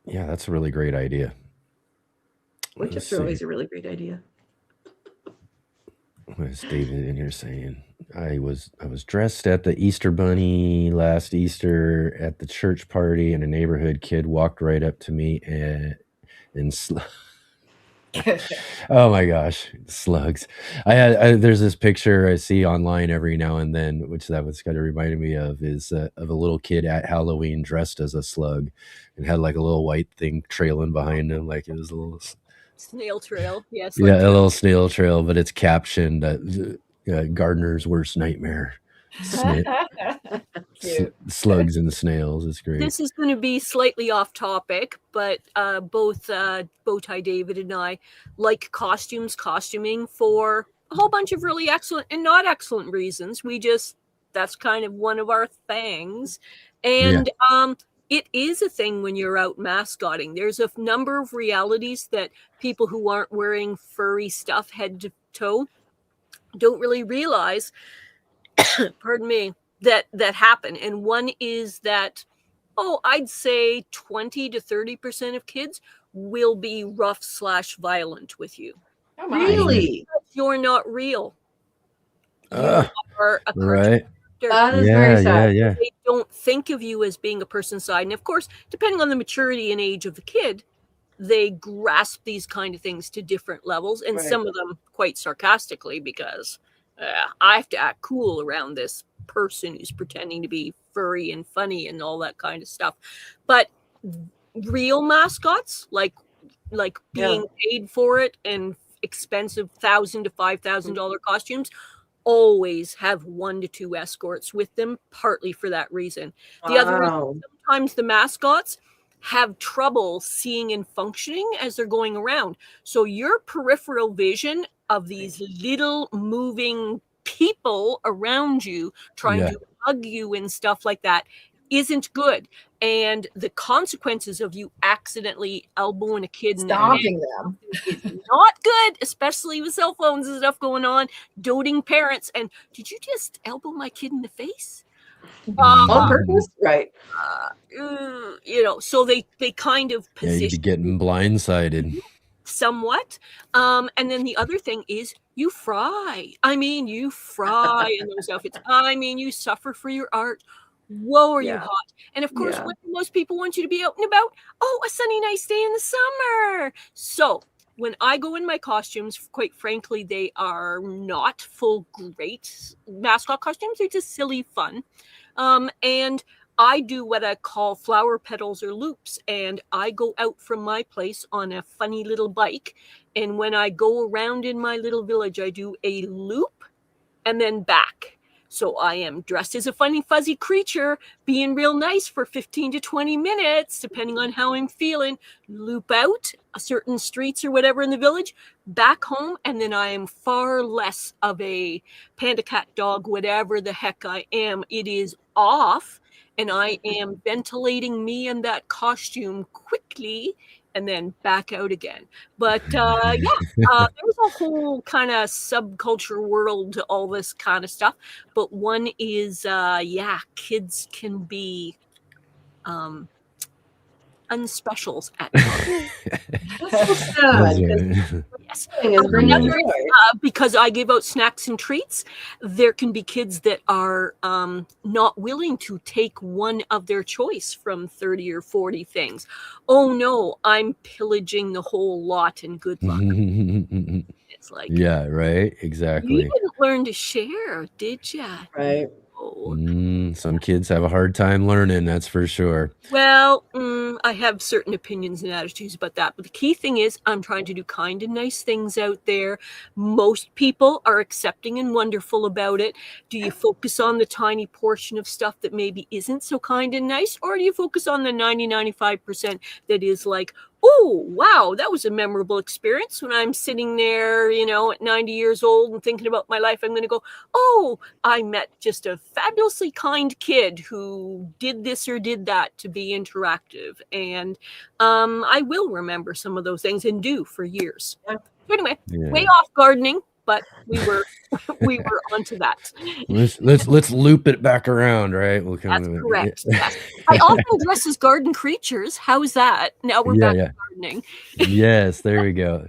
Yeah, that's a really great idea. Wood chips are always a really great idea. What is David in here saying? I was dressed at the Easter Bunny last Easter at the church party, and a neighborhood kid walked right up to me and oh my gosh, slugs! There's this picture I see online every now and then, which that was kind of reminded me of is of a little kid at Halloween dressed as a slug, and had like a little white thing trailing behind him, like it was a little snail trail. Yes. Yeah, a little snail trail, but it's captioned "Gardener's Worst Nightmare." Slugs and snails. It's great. This is going to be slightly off topic, but both Bowtie David and I like costuming for a whole bunch of really excellent and not excellent reasons. That's kind of one of our things. And it is a thing when you're out mascotting. There's a number of realities that people who aren't wearing furry stuff head to toe don't really realize, pardon me, that happen. And one is that, I'd say 20 to 30% of kids will be rough/violent with you. Oh, really? You're not real. You are a cartoon. Right. That is very sad. Yeah. They don't think of you as being a person side. And of course, depending on the maturity and age of the kid, they grasp these kind of things to different levels. And some of them quite sarcastically, because I have to act cool around this person who's pretending to be furry and funny and all that kind of stuff. But real mascots, like being paid for it and expensive $1,000 to $5,000 costumes, always have 1 to 2 escorts with them, partly for that reason. The other reason, sometimes the mascots have trouble seeing and functioning as they're going around. So your peripheral vision of these little moving people around you trying to hug you and stuff like that isn't good. And the consequences of you accidentally elbowing a kid stopping them is not good, especially with cell phones and stuff going on. Doting parents. And did you just elbow my kid in the face? On purpose? Right. So they kind of position. You'd be getting blindsided. Somewhat. And then the other thing is you fry. You fry in those outfits. You suffer for your art. Whoa, are you hot? And of course, what do most people want you to be out and about? A sunny, nice day in the summer. So when I go in my costumes, quite frankly, they are not full great mascot costumes. They're just silly fun. And I do what I call flower petals or loops, and I go out from my place on a funny little bike. And when I go around in my little village, I do a loop and then back. So I am dressed as a funny, fuzzy creature, being real nice for 15 to 20 minutes, depending on how I'm feeling, loop out certain streets or whatever in the village, back home, and then I am far less of a panda, cat, dog, whatever the heck I am. It is off, and I am ventilating me and that costume quickly, and then back out again. But there's a whole kind of subculture world to all this kind of stuff. But one is, kids can be unspecials at times. That's so sad. Yes. Because I give out snacks and treats, there can be kids that are not willing to take one of their choice from 30 or 40 things. Oh no, I'm pillaging the whole lot and good luck. It's like, yeah, right, exactly. You didn't learn to share, did you? Right. Some kids have a hard time learning, that's for sure. Well, I have certain opinions and attitudes about that. But the key thing is I'm trying to do kind and nice things out there. Most people are accepting and wonderful about it. Do you focus on the tiny portion of stuff that maybe isn't so kind and nice? Or do you focus on the 95% that is like, oh, wow, that was a memorable experience. When I'm sitting there, at 90 years old and thinking about my life, I'm going to go, oh, I met just a fabulously kind kid who did this or did that to be interactive. And I will remember some of those things and do for years. Anyway, way off gardening, but we were onto that. Let's loop it back around, right? That's correct. Yes. I often dress as garden creatures. How's that? Now we're back to gardening. Yes, there we go.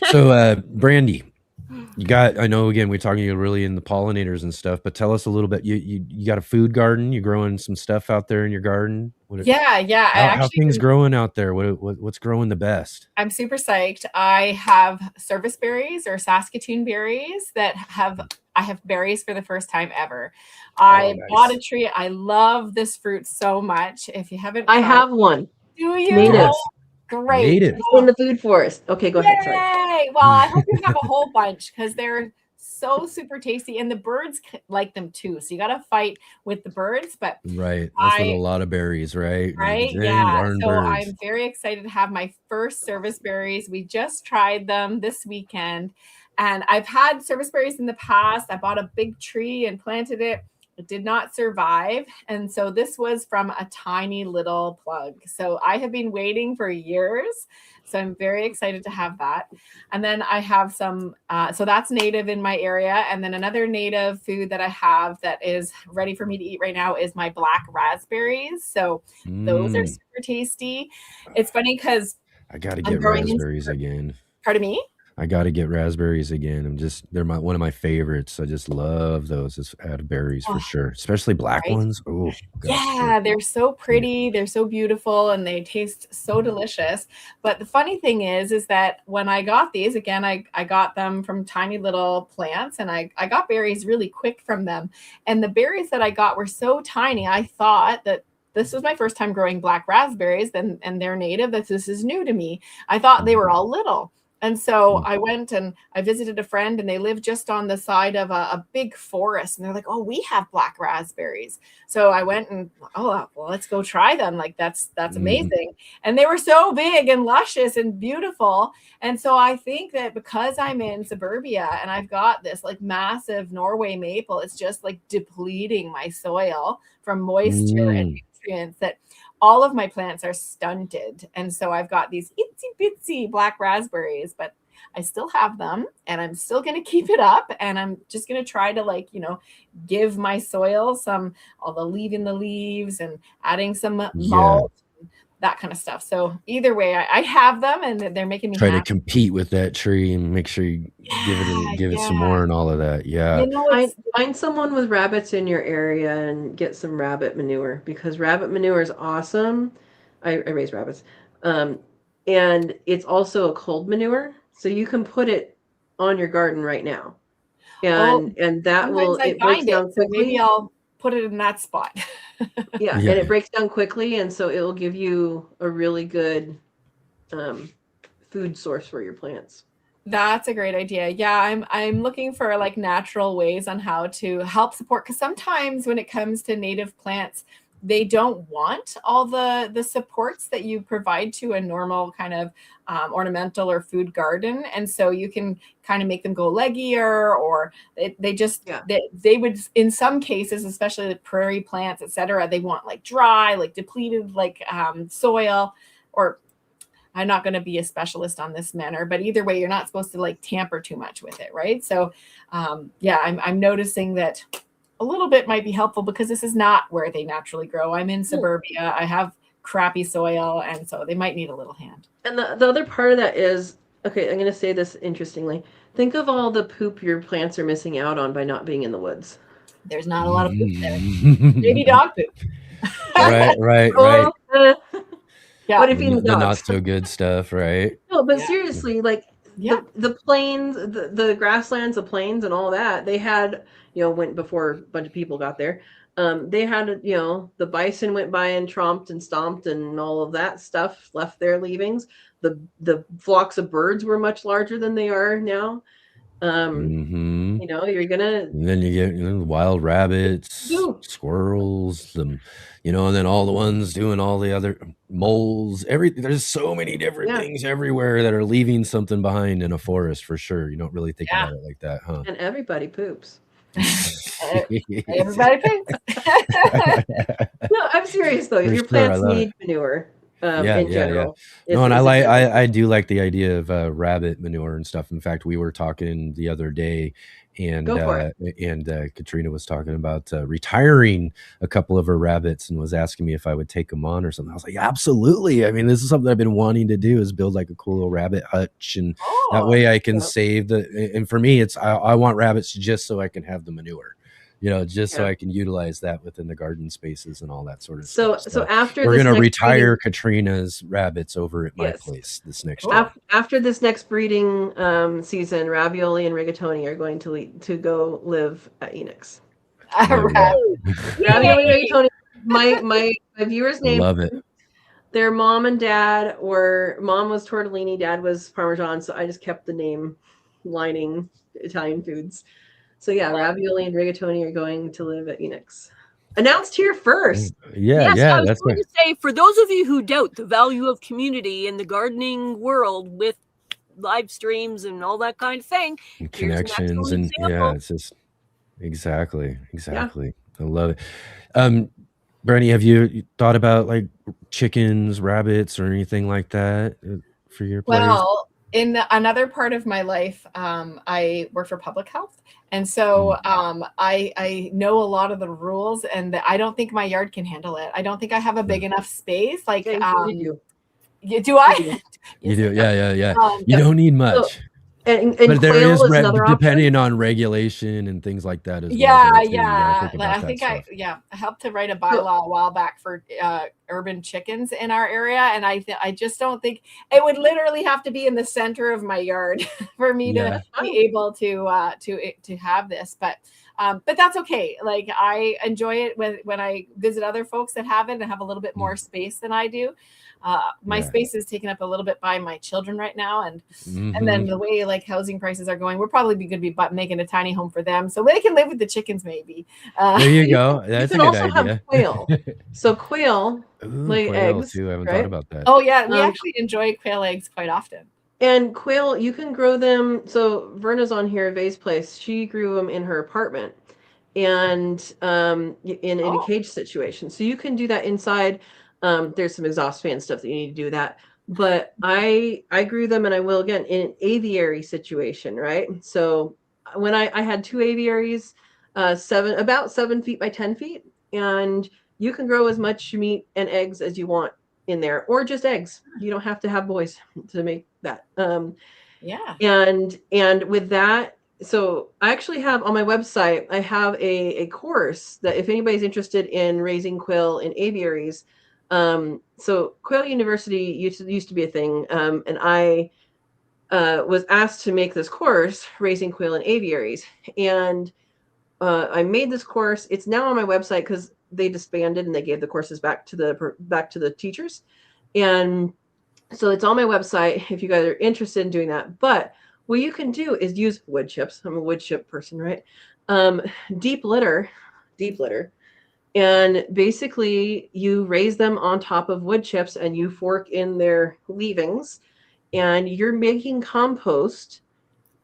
So, Brandie, I know again we're talking really in the pollinators and stuff, but tell us a little bit. You got a food garden? You growing some stuff out there in your garden? How things growing out there? What's growing the best? I'm super psyched. I have service berries or Saskatoon berries I have berries for the first time ever. I bought a tree. I love this fruit so much. If you haven't, I have one. Do you? Native. Great. Native. It's in the food forest. Okay, go ahead. Sorry. Well, I hope you have a whole bunch because they're so super tasty, and the birds like them too. So you got to fight with the birds, but right, that's with a lot of berries, right? Right, yeah. So I'm very excited to have my first service berries. We just tried them this weekend, and I've had service berries in the past. I bought a big tree and planted it. It did not survive. And so this was from a tiny little plug. So I have been waiting for years. So I'm very excited to have that. And then I have some, so that's native in my area. And then another native food that I have that is ready for me to eat right now is my black raspberries. So those are super tasty. It's funny because I got to get raspberries again. Pardon me? I got to get raspberries again. They're one of my favorites. I just love those out of berries for sure, especially black ones. Oh, yeah, they're so pretty. They're so beautiful and they taste so delicious. But the funny thing is that when I got these, again, I got them from tiny little plants and I got berries really quick from them. And the berries that I got were so tiny. I thought that this was my first time growing black raspberries and they're native. This is new to me. I thought they were all little. And so I went and I visited a friend and they live just on the side of a big forest. And they're like, oh, we have black raspberries. So I went and, well, let's go try them. Like that's amazing. And they were so big and luscious and beautiful. And so I think that because I'm in suburbia and I've got this like massive Norway maple, it's just like depleting my soil from moisture and nutrients that all of my plants are stunted. And so I've got these itsy bitsy black raspberries, but I still have them and I'm still going to keep it up. And I'm just going to try to give my soil leaving the leaves and adding some mulch, that kind of stuff. So either way, I have them and they're making me try to compete with that tree and make sure you give it some more and all of that. Yeah. Find someone with rabbits in your area and get some rabbit manure because rabbit manure is awesome. I raise rabbits. And it's also a cold manure. So you can put it on your garden right now. And that it breaks down quickly. So maybe I'll put it in that spot. Yeah, and it breaks down quickly, and so it will give you a really good food source for your plants. That's a great idea. Yeah, I'm looking for like natural ways on how to help support because sometimes when it comes to native plants, they don't want all the supports that you provide to a normal kind of ornamental or food garden. And so you can kind of make them go leggier or they would, in some cases, especially the prairie plants, et cetera, they want like dry, like depleted, soil. Or I'm not going to be a specialist on this manner, but either way, you're not supposed to like tamper too much with it. Right. So I'm noticing that a little bit might be helpful because this is not where they naturally grow. I'm in suburbia. I have crappy soil, and so they might need a little hand. And the other part of that is, okay, I'm going to say this interestingly. Think of all the poop your plants are missing out on by not being in the woods. There's not a lot of poop there. Maybe dog poop. Right. Yeah. What if you the not so good stuff, right? No, but seriously, like the plains, the grasslands, the plains, and all that. They had, went before a bunch of people got there. They had, the bison went by and tromped and stomped and all of that stuff, left their leavings. The flocks of birds were much larger than they are now. You're gonna. And then you get wild rabbits, squirrels, and then all the ones doing all the other moles. There's so many different things everywhere that are leaving something behind in a forest for sure. You don't really think about it like that, huh? And everybody poops. Everybody poops. No, I'm serious though. Your plants need manure. In general. No, and I do like the idea of rabbit manure and stuff. In fact, we were talking the other day, and Katrina was talking about retiring a couple of her rabbits and was asking me if I would take them on or something. I was like, absolutely. I mean, this is something I've been wanting to do, is build like a cool little rabbit hutch, and that way I can save and for me, I want rabbits just so I can have the manure. So I can utilize that within the garden spaces and all that sort of stuff. So after we're going to retire Katrina's rabbits over at my place this next year. After this next breeding season, Ravioli and Rigatoni are going to go live at Enix. Ravioli and Rigatoni. My viewers' name. Love it. Their mom and dad mom was tortellini, dad was Parmesan, so I just kept the name lining Italian foods. So Ravioli and Rigatoni are going to live at Enix. Announced here first. I was going to say, for those of you who doubt the value of community in the gardening world with live streams and all that kind of thing, and connections and it's just exactly. Yeah. I love it. Brandie, have you thought about like chickens, rabbits, or anything like that for your place? Well, in another part of my life, I work for public health. And so I know a lot of the rules, and I don't think my yard can handle it. I don't think I have a big enough space. Like, do I? You do. Yeah. You don't need much. And but there is depending on regulation and things like that as well. I helped to write a bylaw a while back for urban chickens in our area, and I just don't think it would literally have to be in the center of my yard for me to be able to have this. But that's okay. Like, I enjoy it when I visit other folks that have it and have a little bit more space than I do. My space is taken up a little bit by my children right now, and then the way like housing prices are going, we're probably going to be making a tiny home for them so they can live with the chickens maybe. There you go. That's a good idea. You can also have quail. So quail lay eggs too. I haven't thought about that. Oh yeah, we actually enjoy quail eggs quite often. And quail, you can grow them. So Verna's on here, Vay's place. She grew them in her apartment, and in a cage situation. So you can do that inside. There's some exhaust fan stuff that you need to do that. But I grew them, and I will again in an aviary situation, right? So when I had 2 aviaries, about 7 feet by 10 feet, and you can grow as much meat and eggs as you want in there, or just eggs. You don't have to have boys to make that. And with that, so I actually have on my website, I have a course that if anybody's interested in raising quail in aviaries. So Quail University used to be a thing, and I was asked to make this course, Raising Quail in Aviaries, and I made this course. It's now on my website because they disbanded and they gave the courses back to the teachers, and so it's on my website if you guys are interested in doing that. But what you can do is use wood chips. I'm a wood chip person, right? Deep litter. And basically you raise them on top of wood chips and you fork in their leavings, and you're making compost,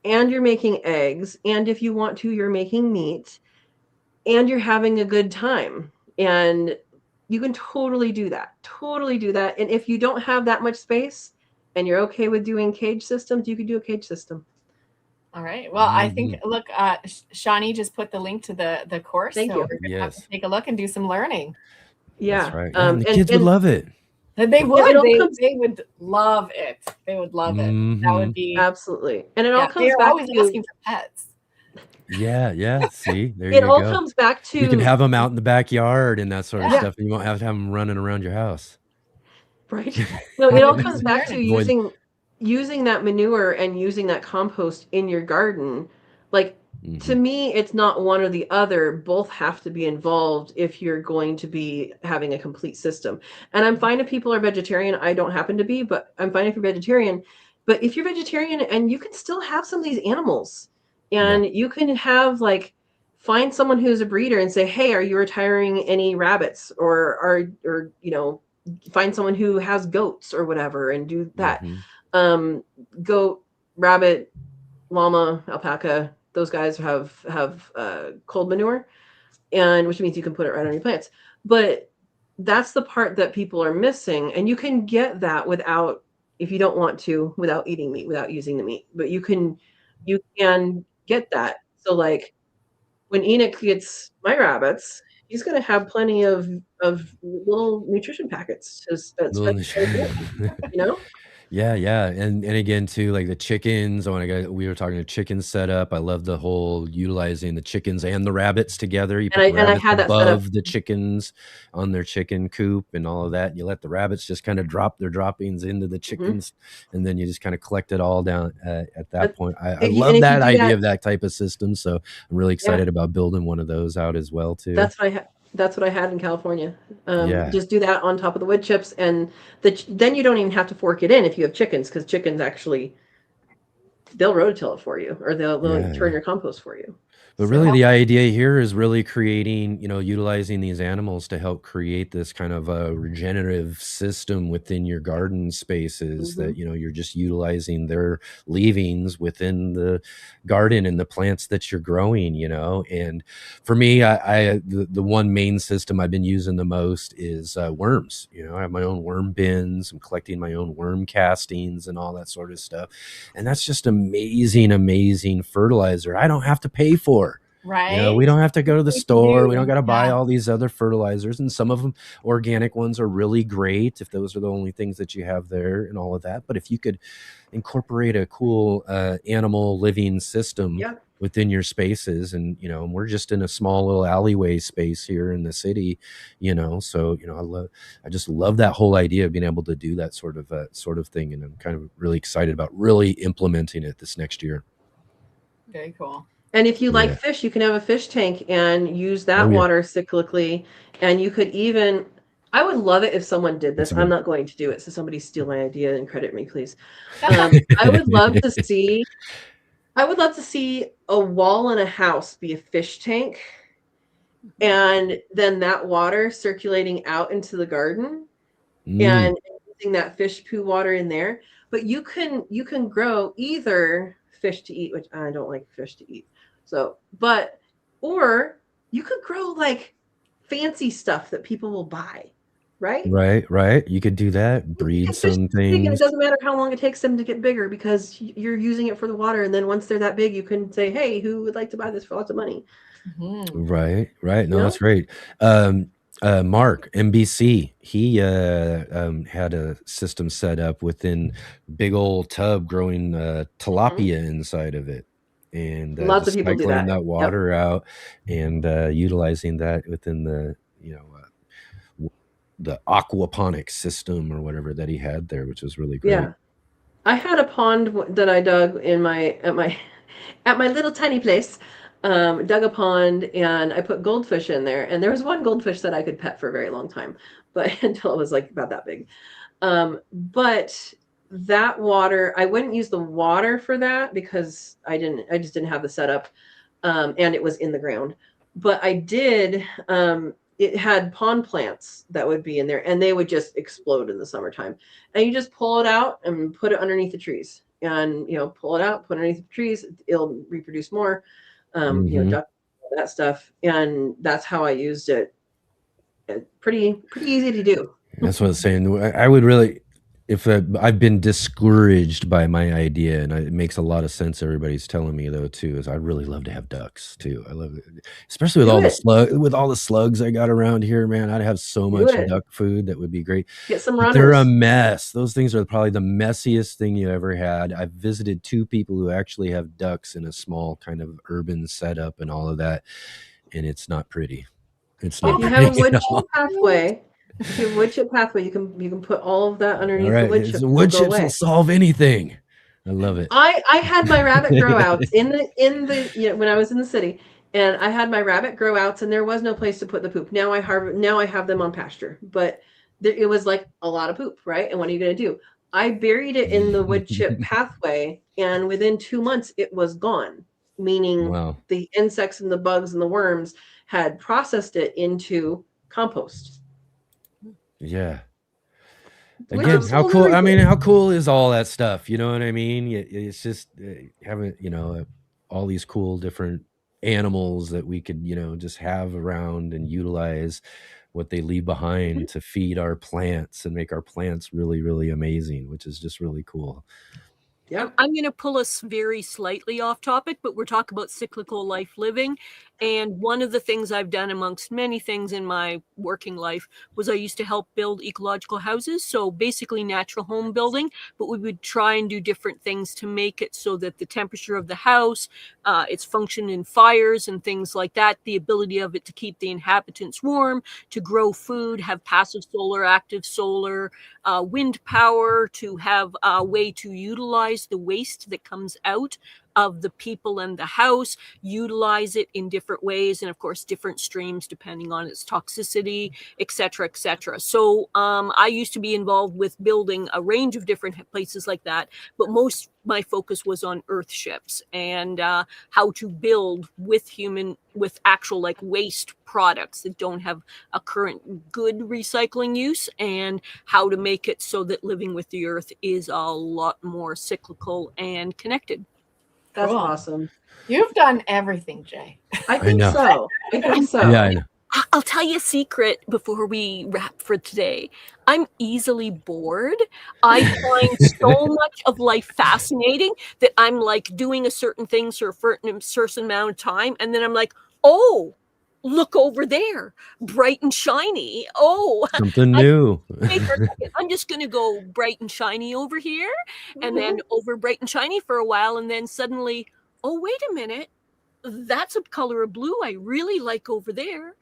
and you're making eggs, and if you want to, you're making meat, and you're having a good time. And you can totally do that. And if you don't have that much space and you're okay with doing cage systems, you could do a cage system. All right. Well, I think, look, Shawnee just put the link to the course. Thank you. We're going to have to take a look and do some learning. Yeah. That's right. And the kids would love it. They would. They would love it. They would love it. That would be. Absolutely. And it all comes back always asking for pets. Yeah. See, there you go. It all comes back to. You can have them out in the backyard and that sort of stuff, and you won't have to have them running around your house. Right. No, it all comes back to using that manure and using that compost in your garden, like, to me, it's not one or the other. Both have to be involved if you're going to be having a complete system. And I'm fine if people are vegetarian. I don't happen to be, but I'm fine if you're vegetarian. But if you're vegetarian, and you can still have some of these animals, and you can have, like, find someone who's a breeder and say, hey, are you retiring any rabbits, or find someone who has goats or whatever and do that. Goat, rabbit, llama, alpaca, those guys have cold manure, and which means you can put it right on your plants. But that's the part that people are missing, and you can get that without, if you don't want to, without eating meat, without using the meat. But you can get that. So, like, when Enoch gets my rabbits, he's going to have plenty of little nutrition packets to spend, you know? Yeah, and again too, like the chickens. We were talking to chicken setup. I love the whole utilizing the chickens and the rabbits together. You put the rabbits above the chickens on their chicken coop and all of that. And you let the rabbits just kind of drop their droppings into the chickens, and then you just kind of collect it all down at that point. I love that idea of that type of system. So I'm really excited about building one of those out as well too. That's what I had in California. Just do that on top of the wood chips, and then you don't even have to fork it in if you have chickens, because chickens actually, they'll rototill it for you, or they'll turn your compost for you. But really, the idea here is really creating, utilizing these animals to help create this kind of a regenerative system within your garden spaces that, you're just utilizing their leavings within the garden and the plants that you're growing, And for me, the one main system I've been using the most is worms. I have my own worm bins. I'm collecting my own worm castings and all that sort of stuff. And that's just amazing fertilizer I don't have to pay for. Right. We don't have to go to the store. We don't got to buy all these other fertilizers. And some of them, organic ones, are really great if those are the only things that you have there and all of that. But if you could incorporate a cool animal living system within your spaces, and we're just in a small little alleyway space here in the city, so I just love that whole idea of being able to do that sort of thing, and I'm kind of really excited about really implementing it this next year. Very cool. And if you like fish, you can have a fish tank and use that water cyclically. And you could even, I would love it if someone did this. I'm not going to do it, so somebody steal my idea and credit me, please. I would love to see a wall in a house be a fish tank, and then that water circulating out into the garden, and using that fish poo water in there. But you can grow either fish to eat, which I don't like fish to eat. So, or you could grow like fancy stuff that people will buy, right? Right. You could do that, breed some things. And it doesn't matter how long it takes them to get bigger, because you're using it for the water. And then once they're that big, you can say, hey, who would like to buy this for lots of money? Right. No, that's great. Mark, MBC, he had a system set up within big old tub growing tilapia inside of it. And lots of people do that water out and utilizing that within the the aquaponics system or whatever that he had there, which was really great. Yeah, I had a pond that I dug in at my little tiny place. Dug a pond, and I put goldfish in there, and there was one goldfish that I could pet for a very long time, but until it was like about that big. But that water, I wouldn't use the water for that because I just didn't have the setup, and it was in the ground. But I did, it had pond plants that would be in there, and they would just explode in the summertime. And you just pull it out and put it underneath the trees, and pull it out, put it underneath the trees, it'll reproduce more. Duck, that stuff, and that's how I used it. Pretty easy to do. That's what I was saying. I would really, if I've been discouraged by my idea, and it makes a lot of sense. Everybody's telling me though too, is I'd really love to have ducks too. I love it, especially with all the slugs I got around here, man. I'd have so much duck food that would be great. Get some runners. They're a mess. Those things are probably the messiest thing you ever had. I've visited 2 people who actually have ducks in a small kind of urban setup and all of that, and it's not pretty. It's not. If you have a wood chip halfway, If you have wood chip pathway, you can put all of that All underneath the right, wood chip. the It'll wood go chips away. will solve anything. I love it. I had my rabbit grow outs in the when I was in the city, and I had my rabbit grow outs, and there was no place to put the poop. Now I have them on pasture, but it was like a lot of poop, right? And what are you going to do? I buried it in the wood chip pathway, and within 2 months it was gone, meaning Wow. the insects and the bugs and the worms had processed it into compost. Yeah. Which Again, was how sold cool? I mean, everything. how cool is all that stuff? You know what I mean? It's just having, all these cool different animals that we could, just have around and utilize what they leave behind to feed our plants and make our plants really, really amazing, which is just really cool. Yeah. I'm going to pull us very slightly off topic, but we're talking about cyclical life living. And one of the things I've done amongst many things in my working life was I used to help build ecological houses. So basically natural home building, but we would try and do different things to make it so that the temperature of the house, its function in fires and things like that, the ability of it to keep the inhabitants warm, to grow food, have passive solar, active solar, wind power, to have a way to utilize the waste that comes out of the people and the house, utilize it in different ways, and of course different streams depending on its toxicity, etc., etc. So I used to be involved with building a range of different places like that, but my focus was on earthships and how to build with actual like waste products that don't have a current good recycling use, and how to make it so that living with the earth is a lot more cyclical and connected. That's Cool. awesome. You've done everything, Jay. I think so. Yeah, I know. I'll tell you a secret before we wrap for today. I'm easily bored. I find so much of life fascinating that I'm like doing a certain thing for a certain amount of time, and then I'm like, oh, look over there, bright and shiny. Oh, Something new. wait for a second. I'm just going to go bright and shiny over here, and then over bright and shiny for a while, and then suddenly, oh, wait a minute. That's a color of blue I really like over there.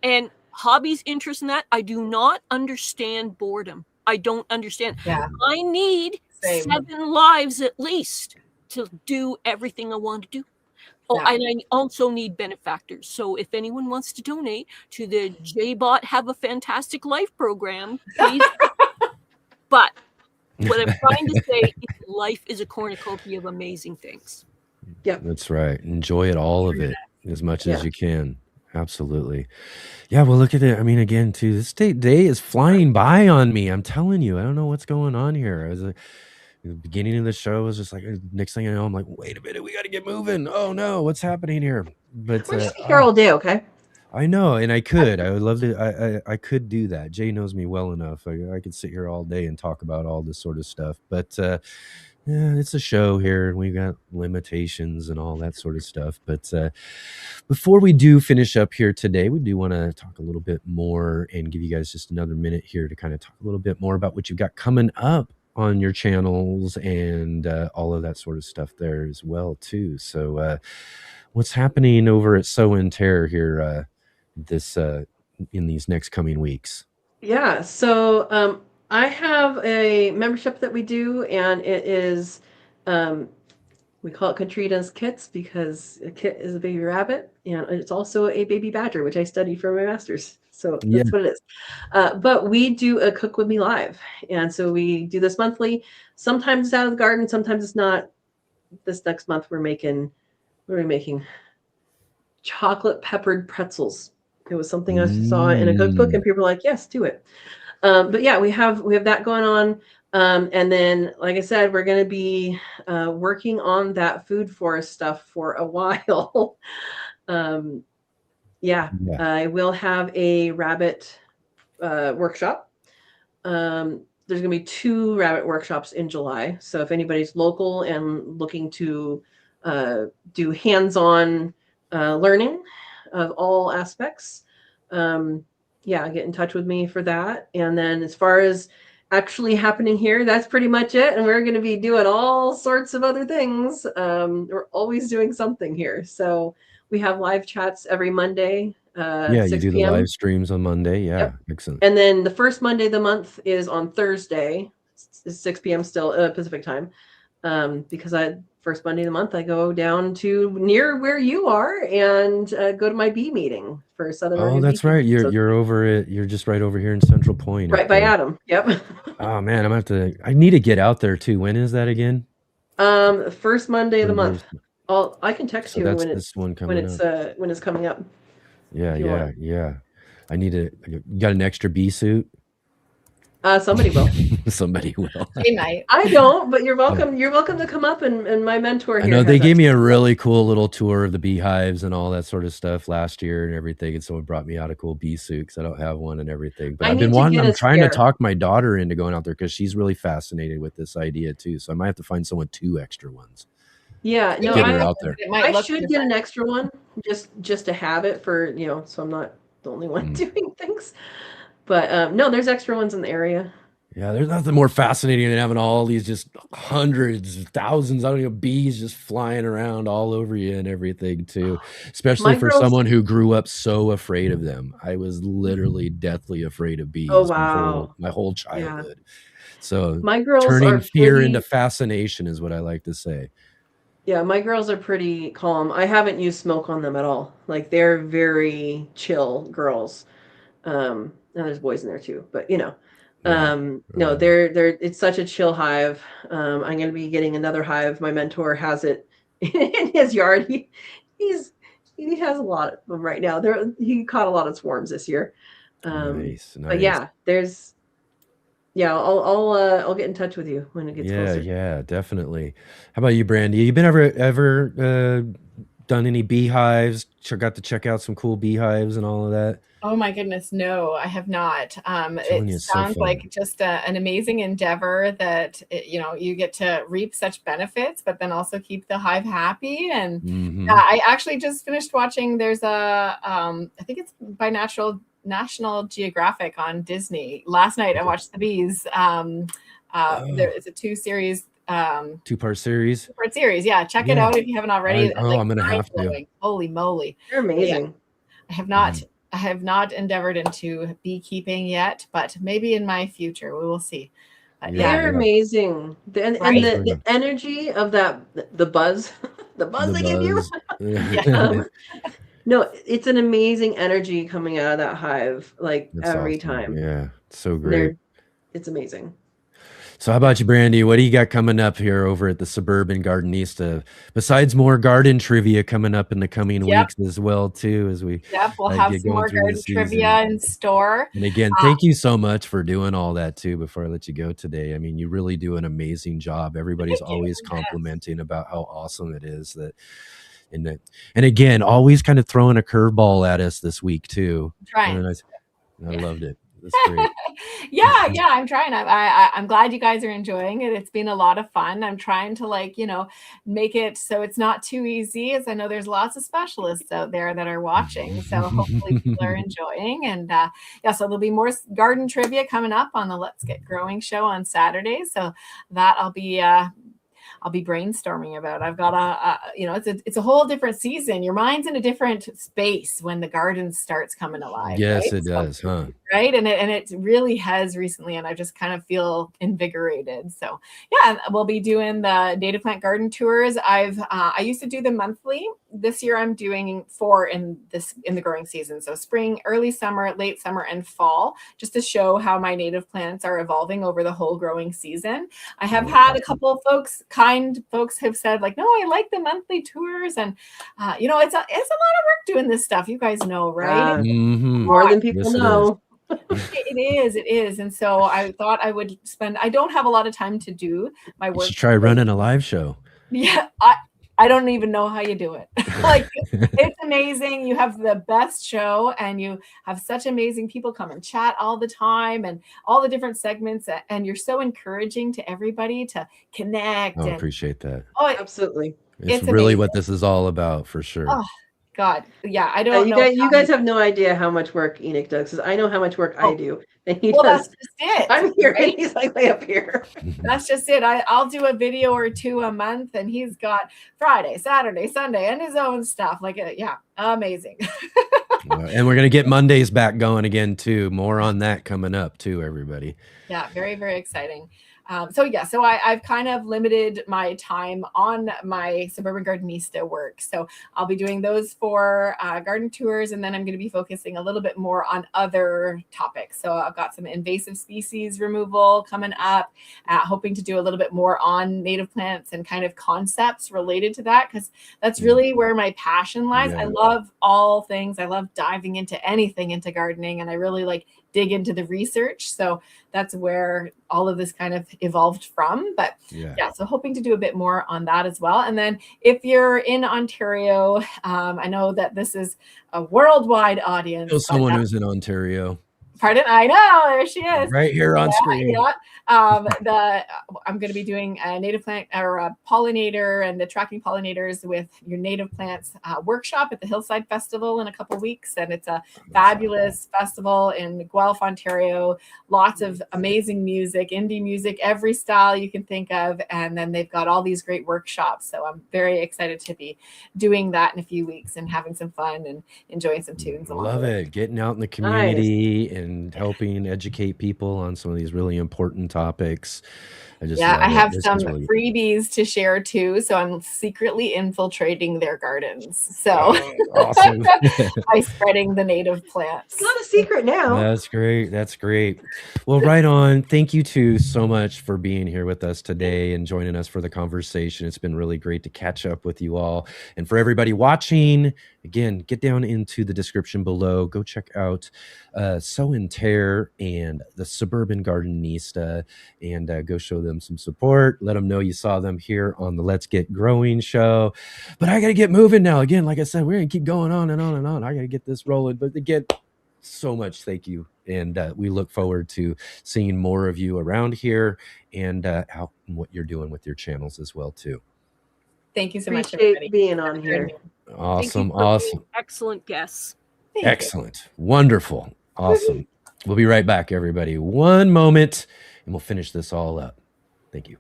And hobbies, interest in that. I do not understand boredom. I don't understand. Yeah. I need Same. 7 lives at least to do everything I want to do. Oh, Yeah. and I also need benefactors. So if anyone wants to donate to the Jaybot Have a Fantastic Life program, please. But what I'm trying to say is life is a cornucopia of amazing things. Yeah, That's right. Enjoy it, all of it, as much as you can. Absolutely. Yeah, well, look at it. I mean, again, too, this day is flying by on me. I'm telling you, I don't know what's going on here. I was at the beginning of the show, I was just like, next thing I know, I'm like, wait a minute, we got to get moving. Oh no, what's happening here? But we're just here all day, okay? I know, and I would love to. I could do that. Jay knows me well enough. I could sit here all day and talk about all this sort of stuff. But yeah, it's a show here, and we've got limitations and all that sort of stuff. But before we do finish up here today, we do want to talk a little bit more and give you guys just another minute here to kind of talk a little bit more about what you've got coming up on your channels and all of that sort of stuff there as well too. So what's happening over at Sow and Tare here in these next coming weeks? Yeah, so I have a membership that we do, and it is we call it Katrina's Kits because a kit is a baby rabbit, and it's also a baby badger, which I studied for my master's. So that's what it is. But we do a Cook With Me Live. And so we do this monthly. Sometimes it's out of the garden, sometimes it's not. This next month what are we making? Chocolate peppered pretzels. It was something I saw in a cookbook, and people were like, yes, do it. But yeah, we have that going on. And then, like I said, we're going to be working on that food forest stuff for a while. I will have a rabbit workshop. There's going to be 2 rabbit workshops in July. So if anybody's local and looking to do hands-on learning of all aspects, get in touch with me for that. And then as far as actually happening here, that's pretty much it. And we're going to be doing all sorts of other things. We're always doing something here. So we have live chats every Monday Yeah, you 6 do the p.m. live streams on Monday. Yeah, Yep. excellent. And then the first Monday of the month is on Thursday, 6 p.m. still Pacific time. Because first Monday of the month I go down to near where you are and go to my bee meeting for Southern Oh, Oregon that's Beekeeping. right. So You're just right over here in Central Point. right by Adam. Yep. Oh man, I need to get out there too. When is that again? First Monday of the month. I can text you that's when this one coming up. When it's coming up. Yeah. I need to. You got an extra bee suit? Somebody will. Somebody will. They might. I don't, but you're welcome. You're welcome to come up and my mentor here. I know they gave me a really cool little tour of the beehives and all that sort of stuff last year and everything. And someone brought me out a cool bee suit because I don't have one and everything. But I'm trying to talk my daughter into going out there because she's really fascinated with this idea too. So I might have to find someone 2 extra ones. Yeah, no, get her out there. I should get an extra one just to have it for, so I'm not the only one doing things. But no, there's extra ones in the area. Yeah, there's nothing more fascinating than having all these just hundreds, thousands, I don't know, bees just flying around all over you and everything too. Especially for someone who grew up so afraid of them. I was literally deathly afraid of bees. Oh, wow. My whole childhood. Yeah. So my girls turning fear into fascination is what I like to say. Yeah, my girls are pretty calm. I haven't used smoke on them at all. Like, they're very chill girls. Now there's boys in there too, but no, they're it's such a chill hive. I'm going to be getting another hive. My mentor has it in his yard. He has a lot of them right now. He caught a lot of swarms this year. Nice. But yeah, I'll get in touch with you when it gets closer. Yeah, definitely. How about you, Brandie? You been ever done any beehives? Got to check out some cool beehives and all of that? Oh my goodness, no, I have not. It sounds like just an amazing endeavor that you get to reap such benefits, but then also keep the hive happy. And I actually just finished watching. There's I think it's by National Geographic on Disney. Last night I watched the bees. There is a 2-part series. 2-part series. 2-part series. Yeah, check it out if you haven't already. I'm gonna have to. Holy moly, they're amazing. Yeah. I have not endeavored into beekeeping yet, but maybe in my future we will see. They're amazing. The energy of the buzz, they give you. No, it's an amazing energy coming out of that hive, like every time. Yeah, it's so great. It's amazing. So how about you, Brandie? What do you got coming up here over at the Suburban Gardenista? Besides more garden trivia coming up in the coming weeks as well, too, as we we'll have some more garden trivia in store. And again, thank you so much for doing all that too. Before I let you go today, I mean, you really do an amazing job. Everybody's always complimenting about how awesome it is and again, always kind of throwing a curveball at us this week too. Trying. I loved it. That's great. yeah, I'm trying. I'm glad you guys are enjoying it. It's been a lot of fun. I'm trying to make it so it's not too easy, as I know there's lots of specialists out there that are watching. So hopefully people are enjoying. And so there'll be more garden trivia coming up on the Let's Get Growing show on Saturday. So that I'll be brainstorming about. I've got it's a whole different season. Your mind's in a different space when the garden starts coming alive. Yes, right? It does, huh? Right. And it really has recently, and I just kind of feel invigorated. So yeah, we'll be doing the native plant garden tours. I used to do them monthly. This year I'm doing 4 in the growing season. So spring, early summer, late summer, and fall, just to show how my native plants are evolving over the whole growing season. I have had a couple of kind folks have said like, no, I like the monthly tours. And it's a lot of work doing this stuff. You guys know, right? More than people know. It is. And so I thought I would I don't have a lot of time to do my work. You should try running a live show. Yeah. I don't even know how you do it. Like, it's amazing. You have the best show and you have such amazing people come and chat all the time and all the different segments. And you're so encouraging to everybody to connect. I appreciate that. Oh, absolutely. It's really amazing. What this is all about, for sure. Oh, God. Yeah. I don't know. You guys have no idea how much work Enoch does, because I know how much work I do. And he does. That's just it. I'm here, right? And he's like way up here. That's just it. I'll do a video or 2 a month, and he's got Friday, Saturday, Sunday, and his own stuff. Like, amazing. And we're going to get Mondays back going again too. More on that coming up too, everybody. Yeah, very, very exciting. So I've kind of limited my time on my Suburban Gardenista work. So I'll be doing those for garden tours, and then I'm going to be focusing a little bit more on other topics. So I've got some invasive species removal coming up, hoping to do a little bit more on native plants and kind of concepts related to that, because that's really where my passion lies. Yeah. I love all things. I love diving into anything into gardening, and I really like dig into the research. So that's where all of this kind of evolved from. But so hoping to do a bit more on that as well. And then if you're in Ontario, I know that this is a worldwide audience. Still someone who's in Ontario. Pardon? I know, there she is. Right here on screen. Yeah. I'm going to be doing a native plant or a pollinator and attracting pollinators with your native plants workshop at the Hillside Festival in a couple weeks. And it's a fabulous festival in Guelph, Ontario. Lots of amazing music, indie music, every style you can think of. And then they've got all these great workshops. So I'm very excited to be doing that in a few weeks and having some fun and enjoying some tunes. Love it. Getting out in the community and helping educate people on some of these really important topics. I have some freebies to share too. So I'm secretly infiltrating their gardens. So awesome. By spreading the native plants. It's not a secret now. That's great. That's great. Well, right on. Thank you two so much for being here with us today and joining us for the conversation. It's been really great to catch up with you all. And for everybody watching, again, get down into the description below. Go check out Sow and Tare and the Suburban Gardenista and go show them some support. Let them know you saw them here on the Let's Get Growing show. But I got to get moving now. Again, like I said, we're going to keep going on and on and on. I got to get this rolling. But again, so much thank you. And we look forward to seeing more of you around here and how what you're doing with your channels as well, too. Thank you so much, everybody. Being on here. Awesome. Excellent guests. Excellent. Wonderful. Awesome. We'll be right back, everybody. One moment, and we'll finish this all up. Thank you.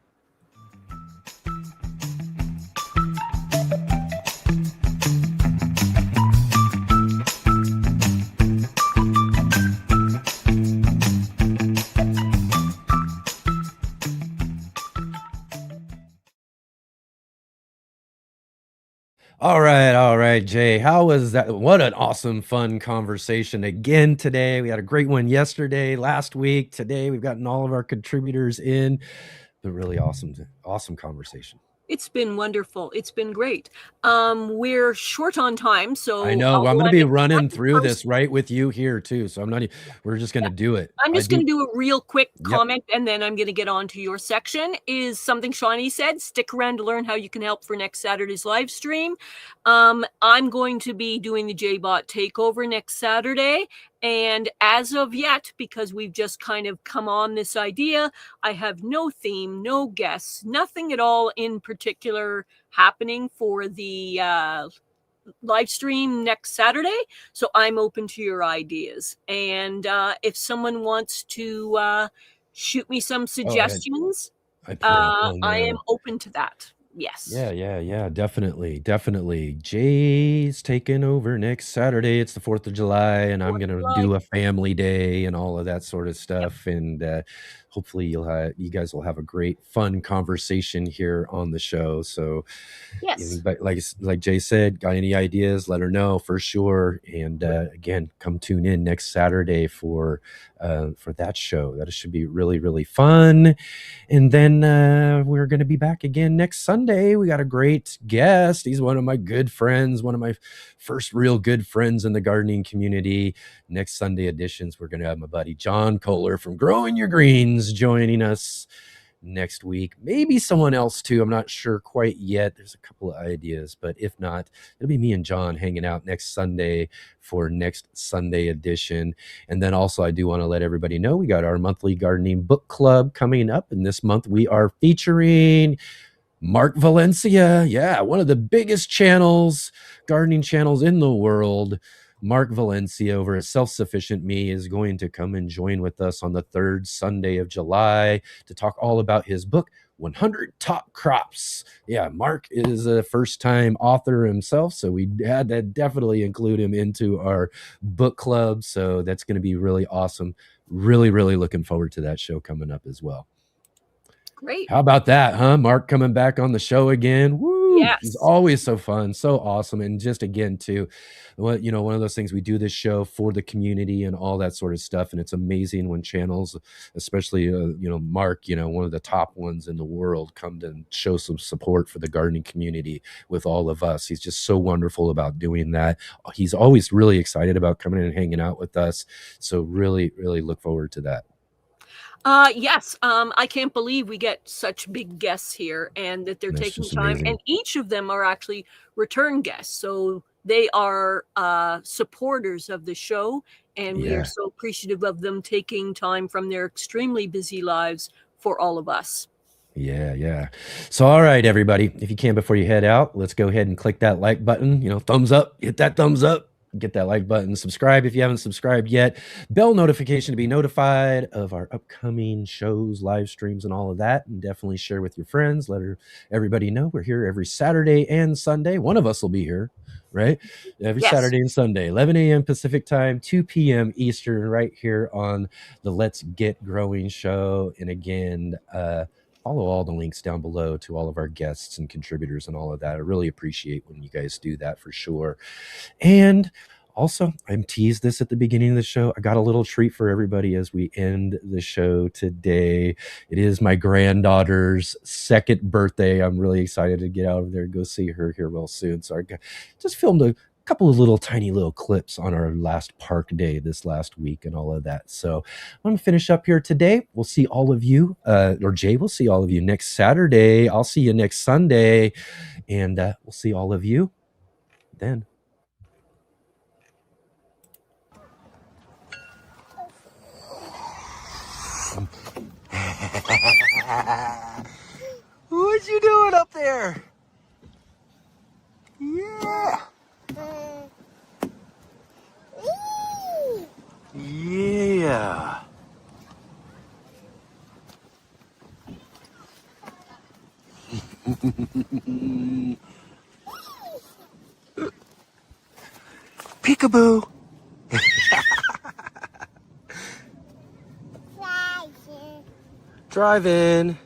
All right, Jay. How was that? What an awesome, fun conversation again today. We had a great one yesterday, last week. Today, we've gotten all of our contributors in. But really awesome conversation. It's been wonderful. It's been great. We're short on time, so I know. I'm going to be running through this right with you here too. So we're just going to do it. I'm just going to do a real quick comment, and then I'm going to get on to your section. Is something Shawnee said. Stick around to learn how you can help for next Saturday's live stream. I'm going to be doing the Jaybot takeover next Saturday. And as of yet, because we've just kind of come on this idea, I have no theme, no guests, nothing at all in particular happening for the live stream next Saturday. So I'm open to your ideas. And if someone wants to shoot me some suggestions, I am open to that. Yes. Yeah. Definitely. Jay's taking over next Saturday. It's the 4th of July, and I'm going to do a family day and all of that sort of stuff. And hopefully you guys will have a great, fun conversation here on the show. So, yes, like Jay said, got any ideas? Let her know for sure. And again, come tune in next Saturday for that show. That should be really, really fun. And then we're going to be back again next Sunday. We got a great guest. He's one of my good friends, one of my first real good friends in the gardening community. Next Sunday editions, we're going to have my buddy John Kohler from Growing Your Greens joining us next week. Maybe someone else too. I'm not sure quite yet. There's a couple of ideas, but if not, it'll be me and John hanging out next Sunday for next Sunday edition. And then also I do want to let everybody know we got our monthly gardening book club coming up. And this month we are featuring Mark Valencia. Yeah, one of the biggest gardening channels in the world. Mark Valencia over at Self-Sufficient Me is going to come and join with us on the third Sunday of July to talk all about his book, 100 Top Crops. Yeah, Mark is a first-time author himself, so we had to definitely include him into our book club. So that's going to be really awesome. Really, really looking forward to that show coming up as well. Great. How about that, huh? Mark coming back on the show again. Woo! Yes. He's always so fun, so awesome. And just again, too, one of those things, we do this show for the community and all that sort of stuff. And it's amazing when channels, especially, Mark, one of the top ones in the world, come to show some support for the gardening community with all of us. He's just so wonderful about doing that. He's always really excited about coming in and hanging out with us. So really, really look forward to that. Yes. I can't believe we get such big guests here and that they're taking time. Amazing. And each of them are actually return guests. So they are supporters of the show. And we are so appreciative of them taking time from their extremely busy lives for all of us. Yeah. So, all right, everybody, if you can, before you head out, let's go ahead and click that like button, thumbs up, hit that thumbs up. Get that like button, subscribe if you haven't subscribed yet, bell notification to be notified of our upcoming shows, live streams, and all of that. And definitely share with your friends. Let everybody know we're here every Saturday and Sunday. One of us will be here, right? Every Saturday and Sunday, 11 a.m. Pacific time, 2 p.m. Eastern, right here on the Let's Get Growing show. And again, follow all the links down below to all of our guests and contributors and all of that. I really appreciate when you guys do that for sure. And also, I'm teased this at the beginning of the show. I got a little treat for everybody as we end the show today. It is my granddaughter's 2nd birthday. I'm really excited to get out of there and go see her here real soon. So I just filmed a couple of tiny little clips on our last park day this last week and all of that. So I'm going to finish up here today. We'll see all of you, or Jay will see all of you next Saturday. I'll see you next Sunday, and we'll see all of you then. What you doing up there? Yeah. Yeah. Peekaboo. Drive in.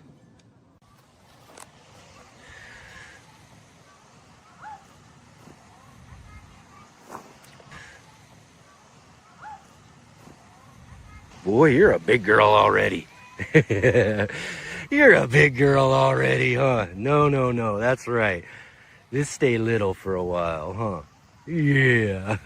Boy, you're a big girl already. You're a big girl already, huh? No, that's right. Just stay little for a while, huh? Yeah.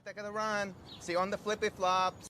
Take the run. See you on the flippy flops.